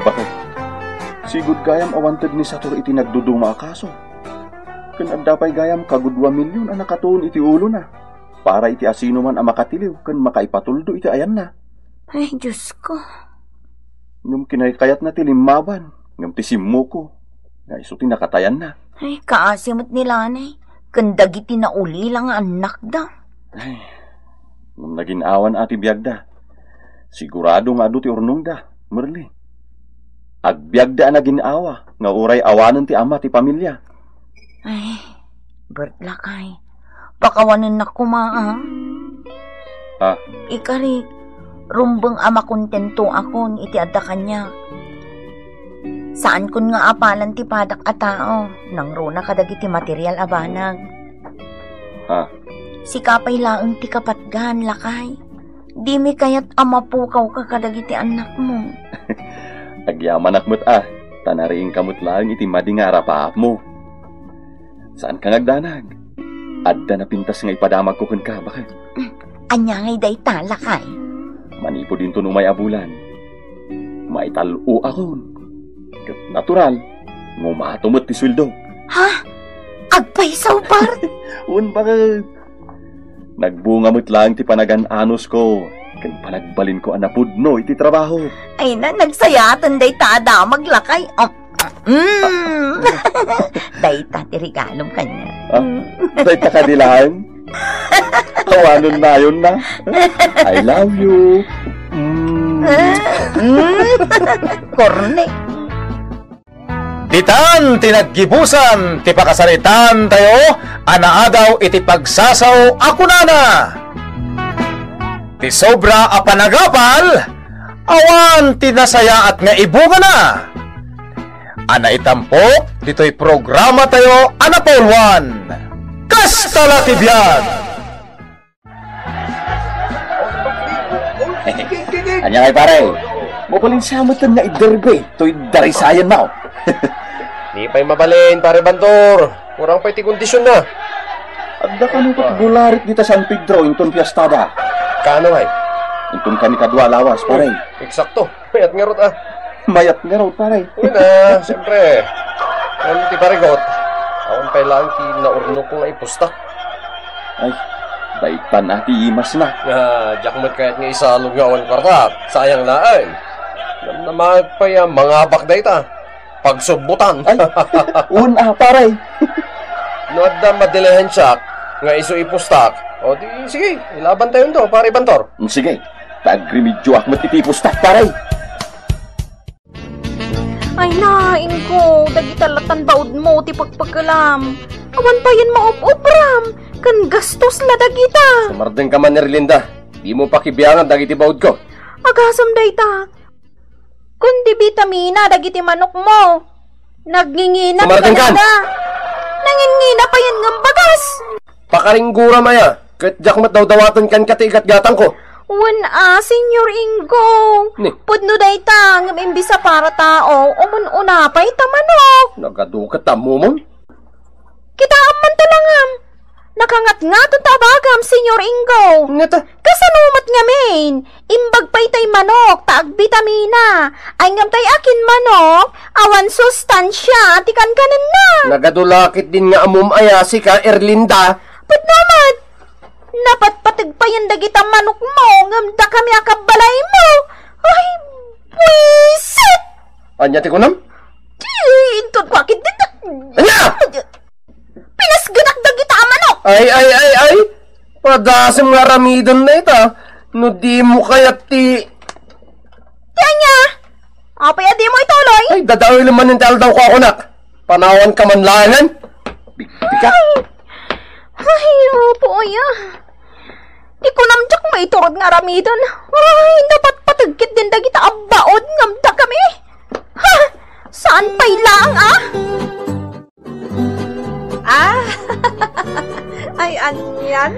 Bakit? Sigud gayam awantad ni Sator iti nagduduma akaso. Kanadapay gayam kagud 2 milyon ang nakatuon iti ulo na. Para iti asino man ang makatiliw kan makaipatuldo iti ayan na. Ay, Diyos ko. Ngam kinaykayat na ti limaban. Ngam ti simmo ko. Nga iso ti nakatayan na. Ay, kaasimot nila na kandagiti na uli lang anak da. Ay, ngam naginawan ati biyagda. Sigurado nga do ti urnong da, Merli. Agbyagda na ginawa, nga uray awanan ti ama ti pamilya. Ay, Bert lakay. Pakawanan na kumaa. Ha? Ikari, rumbang ama kontento ako iti adda kanya. Saan kun nga apalan ti padak a tao, nang runa kadagiti material abanag. Ha? Si kapay laeng ti kapatgan lakay. Di mi kayat ama pukaw ka kadagiti anak mo. Agyaman akmet tanariing kamot lang iti mading nga arapaap mo. Saan ka nagdanag? Adda na pintas nga ipadamag ko kun ka, bakit? Anya ngay day talakay. Manipo din to may abulan. Maitalo akon. Kat natural, ngumatumot ti sweldo. Ha? agpaisaw par. Un bakit? Nagbunga mo't lang ti panagan-anos ko. Kan panagbalin ko anapudno iti trabaho. Ay na, nagsayatan day tada maglakay. Day ta, tirigalom kanya. Day ta kadilaan. Tawanon na yun na. I love you. Korne. Ditan tinaggibusan, ti pakasaritan tayo, anaadaw iti pagsasaw ako nana. Ti sobra a panagapal, awan tinasaya at nga ibunga na. Ana itampok, dito'y programa tayo, ana Paul 1. Kastala ti biyag! Anya kay pare, mapalin samatan nga iderbe, to'y darisayan na. Di pa'y mabalin, pare Bantor. Kurang pa'y ti kondisyon na. Adda ka nung patbularit dita San Pedro, inton piastada. Kano ay? Inton kami kadwa lawas, pare. Eksakto. Mayat nga rot ah. Mayat nga raw, pare. Uy na, siyempre. Ano ti pare got? Awan pa'y lang ti naurno ko nga ipustak. Ay, daitan ati imas na. Nga, jakmat kahit nga isalog nga awan kwarta. Sayang laan. Namag pa yung mga bakday ta. Pagsubutan. Ay, pare. Noad na madelehan siya nga iso ipustak. O di, sige, ilaban tayo ito, pare Bantor. Sige, tag-remedyo akmat itipustak, pare. Ay nain ko, dagitalatan baud mo, ti pagpagkalam. Awan pa yan maupupram, kan gastos la dagita. Sumardeng ka man ni Relinda, di mo pakibiyangan dagiti baud ko. Agasam dayta. Kundi vitamina dagiti manok mo. Nagngingina Sumardeng ka! Nangingina pa yan ng bagas. Pakaringgura maya, kahit jakmat daw dawatan kan katigat gatang ko. Senyor Ingo. Ni? Pudno dayta, ngam imbisa para tao, umun-una pa'y tamanok. Nagadukat ta mo mon? Kita aman talangam. Nakangat-ngaton tabagam, Senyor Ingo. Ngata? Kasanumat nga main, imbag pa'y tay manok, taag vitamina. Ay ngam tay akin manok, awan sustansya, tikan kanan na. Nagadulakit din nga amum ayasi ka, Erlinda. Pudnamat, napatpatag pa yan dagita manok mo, ngam da kami akabalay mo. Ay, buwisit! Anya ti kunam? Intod ko akit dito. Anya! Pinasganak dagita ang manok. Ay! Padasim nga ramidon na ita. No di mo kaya ti... Anya! Apay adi mo ituloy. Ay, dadawin naman yung daw ko ako nak. Panawan ka man langan. Bika. Ay, opo ya. Di ko namjak maiturod nga ramidon. Ay, dapat patagkit din dagita ang baod ngamda kami. Ha? Saan pa'y lang Ay, anyan?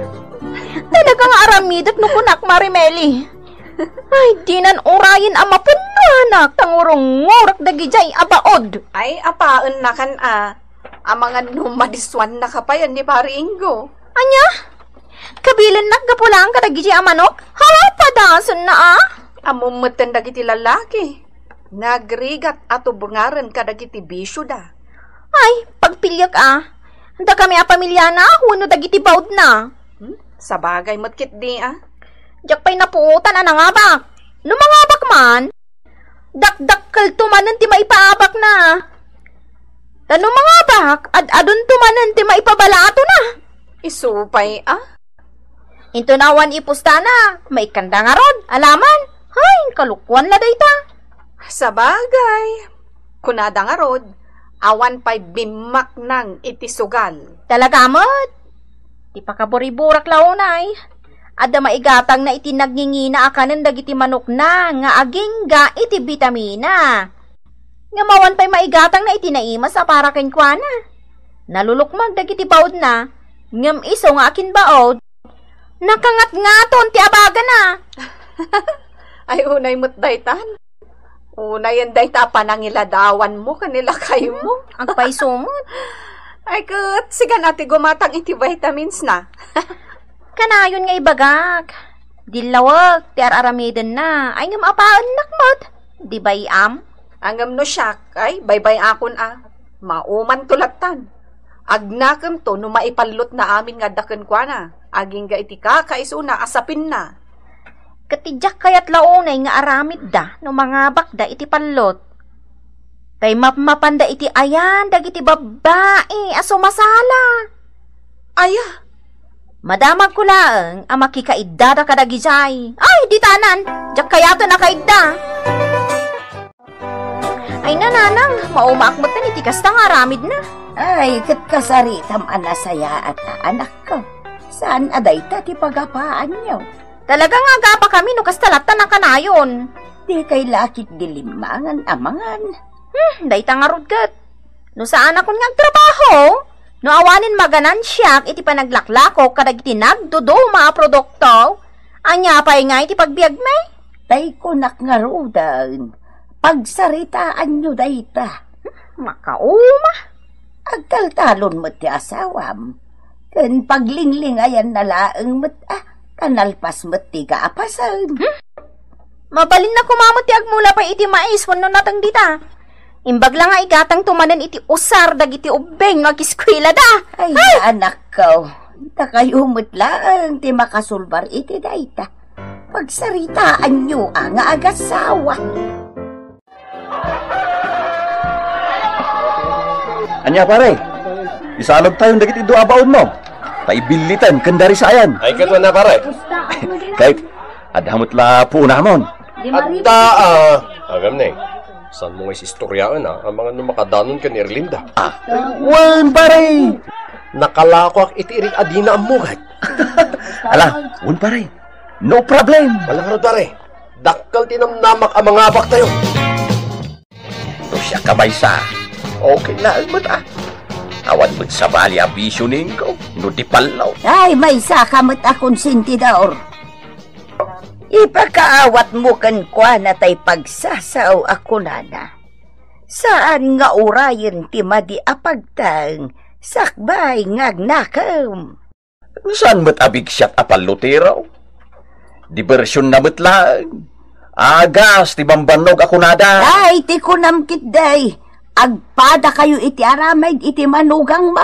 Talagang aramidat no kunak Marimeli. Ay, dinan urayin ang mapunanak. Tangurong ngurak dagijay abaod. Ay, apaan na kan ang mga numadiswan na kapayan ni Pari Ingo. Anya? Kabilan naggapulang kadagijay ang manok? Ha? Padason na Amumutan dagiti lalaki. Nagrigat ato bungaran kadagiti bisyo da. Ay, pagpilyak Da kami pamilya na, huno dagiti baud na. Sa bagay matkit di Jak pa'y napuutan nangabak. Numangabak man, dakdakkel tumanan ti maipaabak na. Tano mangabak, adon tumanan ti maipabalato na. Isupay Into nawan ipusta na, may kanda nga rod, alaman. Hay, kalukwan la dayta. Sa bagay, kunada nga rod, awan pa'y bimak nang itisugal. Talaga mo't, di pa kaburiburak launay. Ada maigatang na iti nagngingina akanan dagiti manok na, nga agingga iti vitamina. Nga mawan pa'y maigatang na iti naimas para kenkwana. Nalulukmag dagiti baod na, ngam iso nga akin baod, nakangat-ngaton ti abaga na. Ay, unay mo't daytan. Unay yan dayta panangiladawan mo, kanila kayo mo. Ang paisumot. Ay, kat, sigan ati gumatang iti vitamins na. Kanayon nga ibagak. Dilawag, ti araramidan na. Ay ngam apaan nakmat. Di bayam? Angam no siyak, ay, baybay akon Mauman tulatan. Agnakam to no maipalot na amin nga daken kwa na. Aging ga iti kakaisuna asapin na. Katidyak kayat launay nga aramid da no mga bakda iti palot. Tay mapmapanda iti ayan dagiti babae aso masala. Aya, Madamag ko laeng ang makikaidda da kadagijay. Ay, di tanan, jak kayato na kaidda. Ay nananang, maumaakmat na iti kasta nga aramid na. Ay, kat kasaritam anasaya at anak ko. Saan aday ta ti pagapaan niyo? Talagang agapa kami no kastalatan na kanayon. Di kay lakit dilimangan amangan. Dayta nga rudgat. No saan akong nagtrabaho? No awanin maganan siyak iti panaglaklako kadag iti nagdudo mga produkto. Anya pa'y nga iti pagbiag may? Tay ko nakngarudan. Pagsaritaan nyo dayta. Makauma. Agtaltalon mo ti asawam. Ken paglingling ayan nalaeng mo't kanalpas mo't ti kaapasan. Mabalin na kumamot ti agmula pa iti mais wano natang dita. Imbag lang nga igatang tumanan iti usar dagiti ubeng mag-eskwela da. Ay, anak ko. Takayumot lang ti makasulbar iti dayta. Pagsaritaan nyo ang agasawa. Anya pare, isalog tayong dagiti doa baon mo. Taibilitan kandari sayan. Ay kato na pare. Kahit adhamot la po namon. Adda agam na saan mo nga isistoryaan ang mga numakadanon ka ni Erlinda. Wan pare. Nakalako ak iti iring adina ang mugat. Ala, wan pare. No problem. Walang rod pare. Dakkal tinamnamak ang mga abak tayo. To siya kabaysa. Okay na almat Awan mo't sa bali abisyunin ko. No di palaw. Ay, may sakamot akong sintidor. Ipakaawat mo kan kwa na tay pagsasaw ako nana. Saan nga urayan ti madi apagtang sakbay ngagnakam. Saan mo't abig siyat apalutiraw? Diversyon na mo't lang. Agas, ti bambanog ako nada. Ay, ti kunamkit day. Agpada kayo iti aramay iti manugang ma.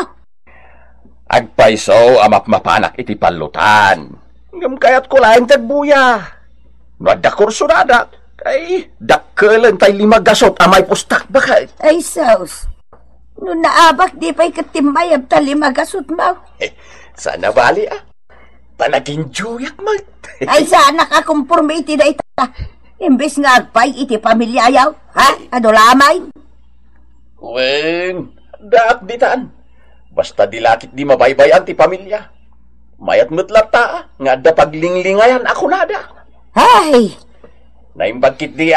Agpaiso amap-mapanak iti palutan. Ngam kayat ko laing tagbuya. Nada kursunada. Ay, dakkelan tay limagasot amay pustak bakit. Ay, saus. No naabak di pa'y katimbayab ta limagasot mo. Sana bali Palaging juyak mo. Ay, sana ka kumpurme iti da ita. Imbes nga agpay iti pamilyayaw. Ha? Ano lamay? Wen, daak ditaan. Basta dilakit di mabaybayan ti pamilya. Mayat mutlata nga da paglinglingayan ako nada. Ay! Naimbagkit di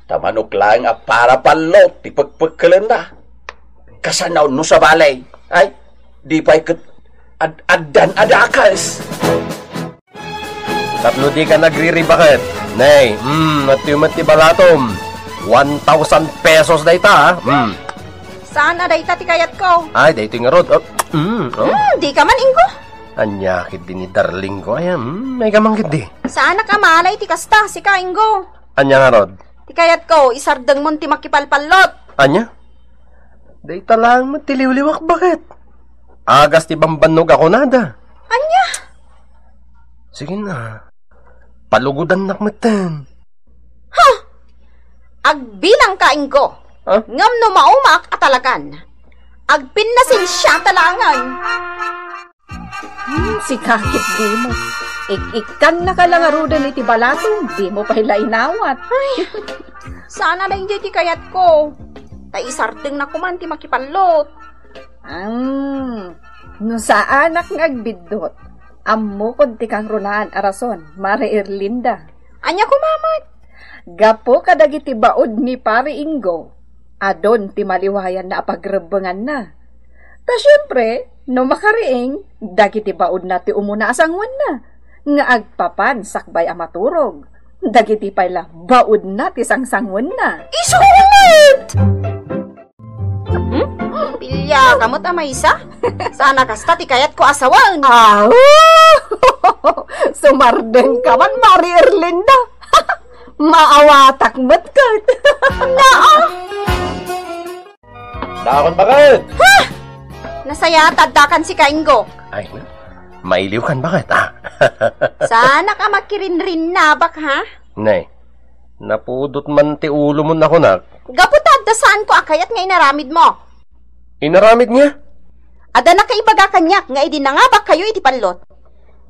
tamanok lang para palot ti pagpagkalan na. Kasanaw no sa balay. Ay, di pa'y addan adakas. Tapno di ka nagriribakit. Nay, mati balatom. 1,000 pesos da ita, Saan na dayta ti kayat ko? Ay, da ito nga rod. Di ka man inggo. Anyakit din ni darling ko. Ay, may kamangkit di. Saan na ka malay ti kasta si kainggo? Anya nga rod. Ti kayat ko, isardeng mon ti makipalpalot. Anya? Da ita lang matiliwliwak bakit? Agas ti bambanog ako nada. Anya? Sige na. Palugudan nakmatan. Ha? Agbilang kainggo. Huh? Ngam no maumak atalakan. Agpinnasin siya talangan. Si kakit di mo. Ikan na kalangarudan iti balatong, di mo pa hilainawat. Sana na hindi ti kayat ko. Ta isardeng na kuman ti makipalot. No sa anak ng agbidot, ammo kung ti kang runaan arason, Mare Erlinda. Anya kumamat. Gapo kadagiti baod ni Pare Ingo. Adon ti maliwayan na apagrebengan na. Ta syempre, no makariing, dagiti baod na ti umuna asangwan na. Nga agpapan sakbay amaturog. Dagiti pala baod na ti sangsangwan na. Isulit! Pilya, kamot amay isa? Sana kasta ti kayat ko asawan. Sumardeng ka man, Mari Erlinda. Maawatak mo't kat. Dakon bakit? Ha? Nasaya taddakan si Kaingo. Ay, mailiw kan bakit, Sana ka makirinrin na bak, ha? Nay, napudot man ti ulo mo na ko, nak. Gaputad da saan ko akayat nga inaramid mo. Inaramid niya? Ada na kaibaga kanyak nga idinangabak kayo iti panlot.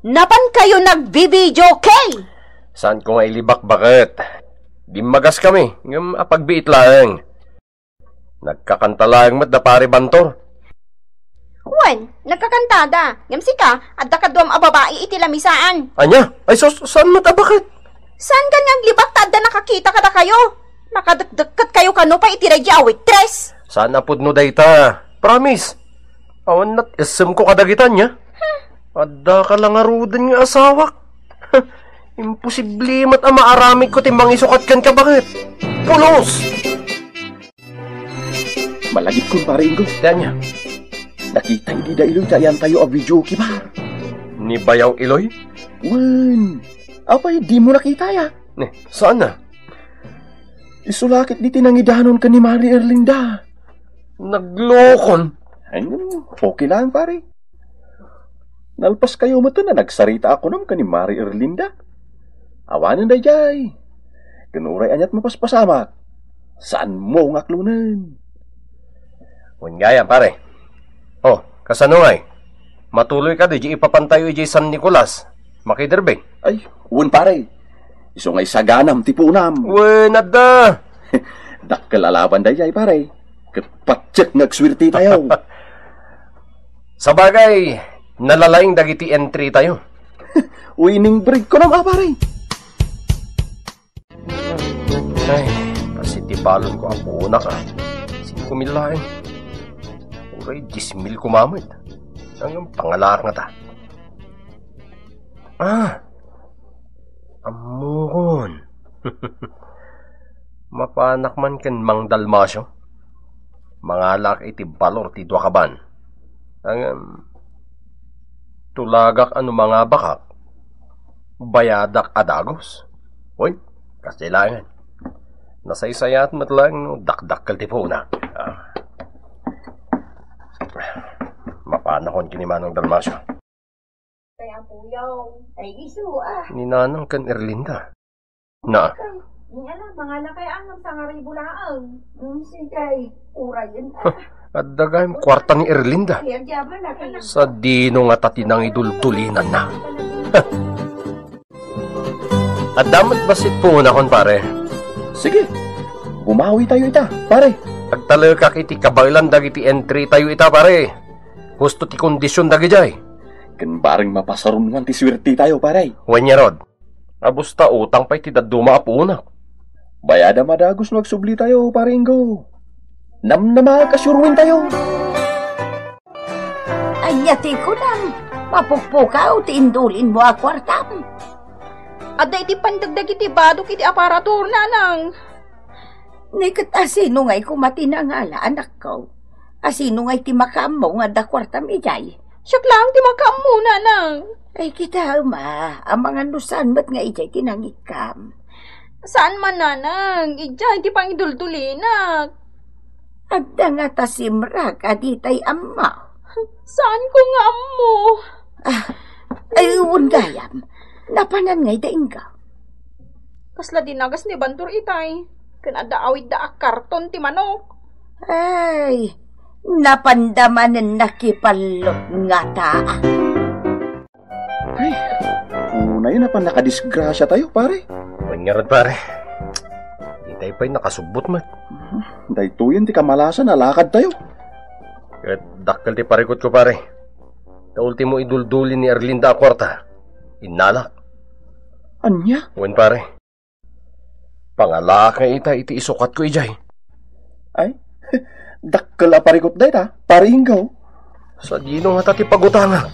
Napan kayo nagbibidyo, kay? Saan ko nga ilibak bakit? Di magas kami, ngam apagbiit lang. Nagkakanta lang mat da pare bantor. Wen, nagkakantada. Ngam sika, adda ka duam a babae iti lamisaan. Anya? Ay, saan mat bakit? Saan ganyang libak ta adda nakakita kada kayo? Nakadagdagat kayo kano pa iti radya waitress. Saan apod no dayta? Promise. Awan nat isem ko kadagitan niya. Adda ka lang arudan nga asawak. Imposible mat maaramid ko timbang isukat kan ka bakit? Pulos! Malagip kun pare Ingo. Danya. Nakita hindi da iloy tayan tayo a video kibar. Ni Bayaw Iloy? Wen, apay di mo nakita ya? Ne, saan na? Isulakit di tinangidanon ka ni Mari Erlinda. Naglokon. Ay, okay lang pare. Nalpas kayo mo to na nagsarita ako nam ka ni Mari Erlinda. Awanan da jay. Kanuray anyat mapaspasamak. Saan mo ngaklunan? Wangaya pare. Oh, kasano ngay? Matuloy ka di ipapantayo iji San Nicolas. Makiderbe. Ay, uwan pare. Iso ngay saganam tipunam. Wen, adda. Dakkel alaban da jay pare. Katpatsyek nagswirti tayo. Sabagay, nalalaing dagiti entry tayo. Winning break ko naman pare. Ay, pasitibalon ko ang puna ka. 5,000 laing. Uray, 10,000 kumamit. Hanggang pangalak nga ta. Amuhon. Mapanak man ken Mang Dalmasyo. Mangalak iti balor ti Duakaban. Hanggang tulagak ano mga bakak. Bayadak adagos. Uy, kasilangan. Nasaysayat matlang no, dakdakkal ti puna. Mapanakon kini Manong Dalmasyo. Kaya puyaw, ay iso Ninanang kan Erlinda. Na? Nga lang, mga lakay angam sa ngaribulaan. Sige, urayan At dagayim kwarta ni Erlinda. Kaya diyaman na kayo. Sa dino nga tatinang idultulinan na. At damat basit po na kon pare. Sige, bumawi tayo ita, pare. Agtalo ka kiti kabaylan dagiti entry tayo ita pare. Gusto ti kondisyon dagijay. Kan baring mapasarungan ti swerte tayo, pare. Wanya rod. Abusta utang pa'y ti daduma apuna. Bayada madagos no agsubli tayo, pare Ingo. Namnama kasyurwin tayo. Anyati ko lang, mapukpukaw, tiindulin mo a kwartam. Ada iti pandagdag iti badok iti aparatur na nang. Nikat asino nga'y kumatinangala, anak ko. Asino nga'y ti makam mo nga da kwartam ijay. Siyak lang ti makam muna nang. Ay kita ang mga nusan ba't nga ijay tinangikam. Saan man nanang? Ijay ti pangidultulinak. Agda nga tasimrag aditay amma. Saan ko nga mo? Ay uwan gayam. Napanan nga'y daing ka. Kasla dinagas ni Bantur itay. Kanada awid da karton ti manok. Ay, napandamanan nakipalot nga ta. Ay, unay na pa nakadisgrasya tayo, pare. Wanyarad pare. Di tayo pa'y nakasubot mat. Daytoyan ti kamalasan, nalakad tayo. At dakkel ti parikot ko pare. Ta ultimo iduldulin ni Erlinda a kwarta. Inalak. Anya? Wen pare. Pangalaka ita iti isukat ko ijay. Ay, dakkel a parikot day ta, pare Ingo. Sa dino nga tati pagutanga.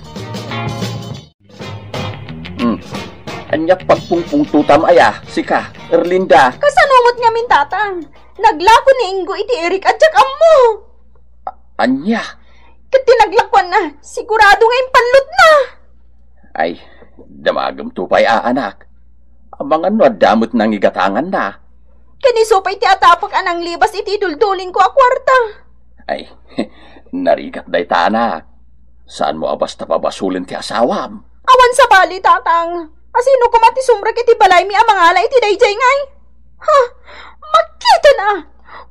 Anya pagpungpungtutam aya, sika, Erlinda. Kasanumot nga min tatang. Naglako ni Ingo iti Eric at jak ammo. Anya? Kat tinaglakwan na, sigurado ngayon panlot na. Ay, damagam tupay anak. Amang ano damot nang igatangan na. Kaniso pa iti atapak anang libas iti duldulin ko a kwarta. Ay, Narigat day ta, anak. Saan mo abas tapabasulin ti asawam? Awan sa bali, tatang. Asino ko mati sumrag iti balay mi amangala iti dayjay ngay. Ha, magkita na.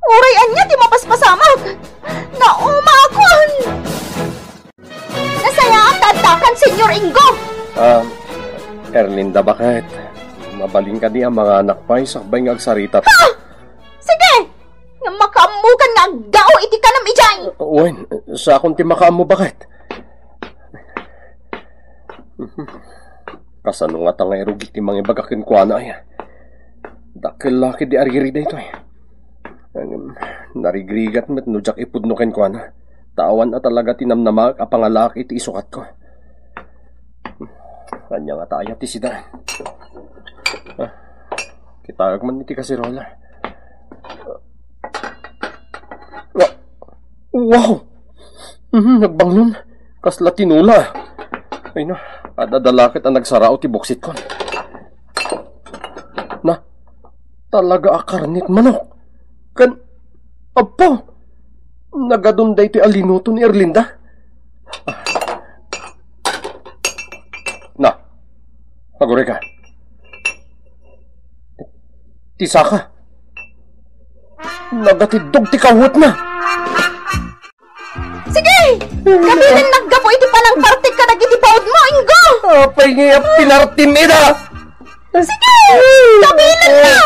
Urayan niya ti mapaspasamag. Naumakon! Nasaya ang tatakan, Senyor Ingo. Erlinda, bakit? Mabaling ka di ang mga anak pa'y sakbay nga agsarita. Ha! Sige! Nga makamukan nga agdao iti kanam ijay. Wen, sa akong ti makaam mo, bakit? Kasano nga tangay rugi ti mga ibagakin ko na ay. Dakil laki di argiri da ito ay. Narigrigat met nujak ipudnukin ko na. Tawan at talaga tinamnamag a pangalaki iti isukat ko. Kanya nga tayo ti sida. Kitagag man iti kasirola. Wow! Nagbanglon. Kasla tinula. Ay na, adadalakit ang nagsarao ti buksit ko. Na, talaga akarnit manok. Apo! Nagadunday ti alinuto ni Erlinda. Na, pagore ka. Tisa ka. Nagatidog ti kawot na. Sige! Kabilin naggapo iti palang partik ka nagiti paod mo, Ingo! Apay nga pinartim ida! Sige! Kabilin na!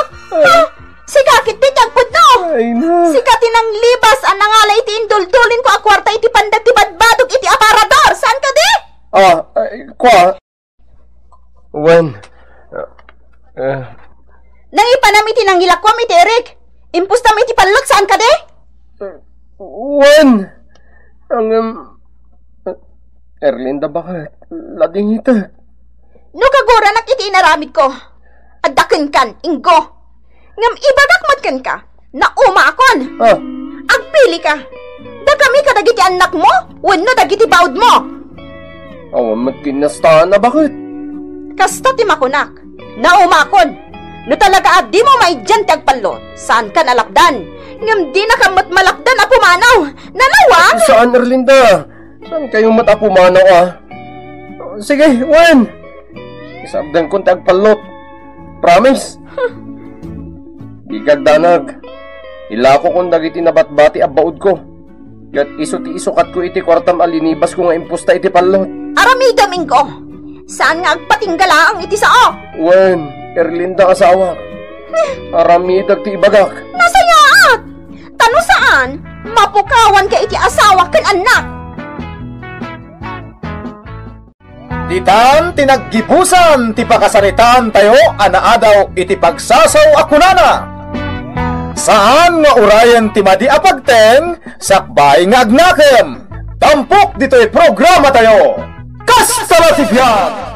Sigakit ti tagpud no! Ay na! Sigatin ang libas ang nangalay iti induldulin ko a kwarta iti pandag ti badbadog iti aparador! Saan ka di? Kwa? When? Nangipanam iti nang ilakwam iti Eric! Impustam iti palot, saan ka di? When? Erlinda, bakit? Lading ito. No kagura nak iti inaramid ko. Adaken kan, Ingo. Ngam ibagak matken ka. Na umakon. Agpili ka. Dagami ka dagiti anak mo? Wenno dagiti baod mo? Magkinastaan na, bakit? Kasta ti makunak. Na umakon. No talaga di mo maidyan ti agpalot. Saan ka nalakdan? Ngam di na ka malakdan a pumanaw. Nanawa? Saan, Erlinda? Saan kayong matapumanaw, Sige, Wen. Isabdan kong tagpalot. Promise? Di kagdanag. Ilako kong dagiti nabatbati abaud ko. Kat iso ti isukat ko iti kwartam alinibas ko nga impusta iti palot. Aramidam, Ingo. Saan nga agpatinggala ang iti sao? Wen, Erlinda asawa. Aramidag ti ibagak. Nasayaat! Tano saan? Mapukawan ka iti asawa kan anak. Ditan tinaggibusan ti pakasaritan tayo anaadaw iti pagsasaw akunana. Saan nga urayan ti madi apagten sakbay nga agnakem. Tampok dito'y programa tayo. Kasta Latifyan!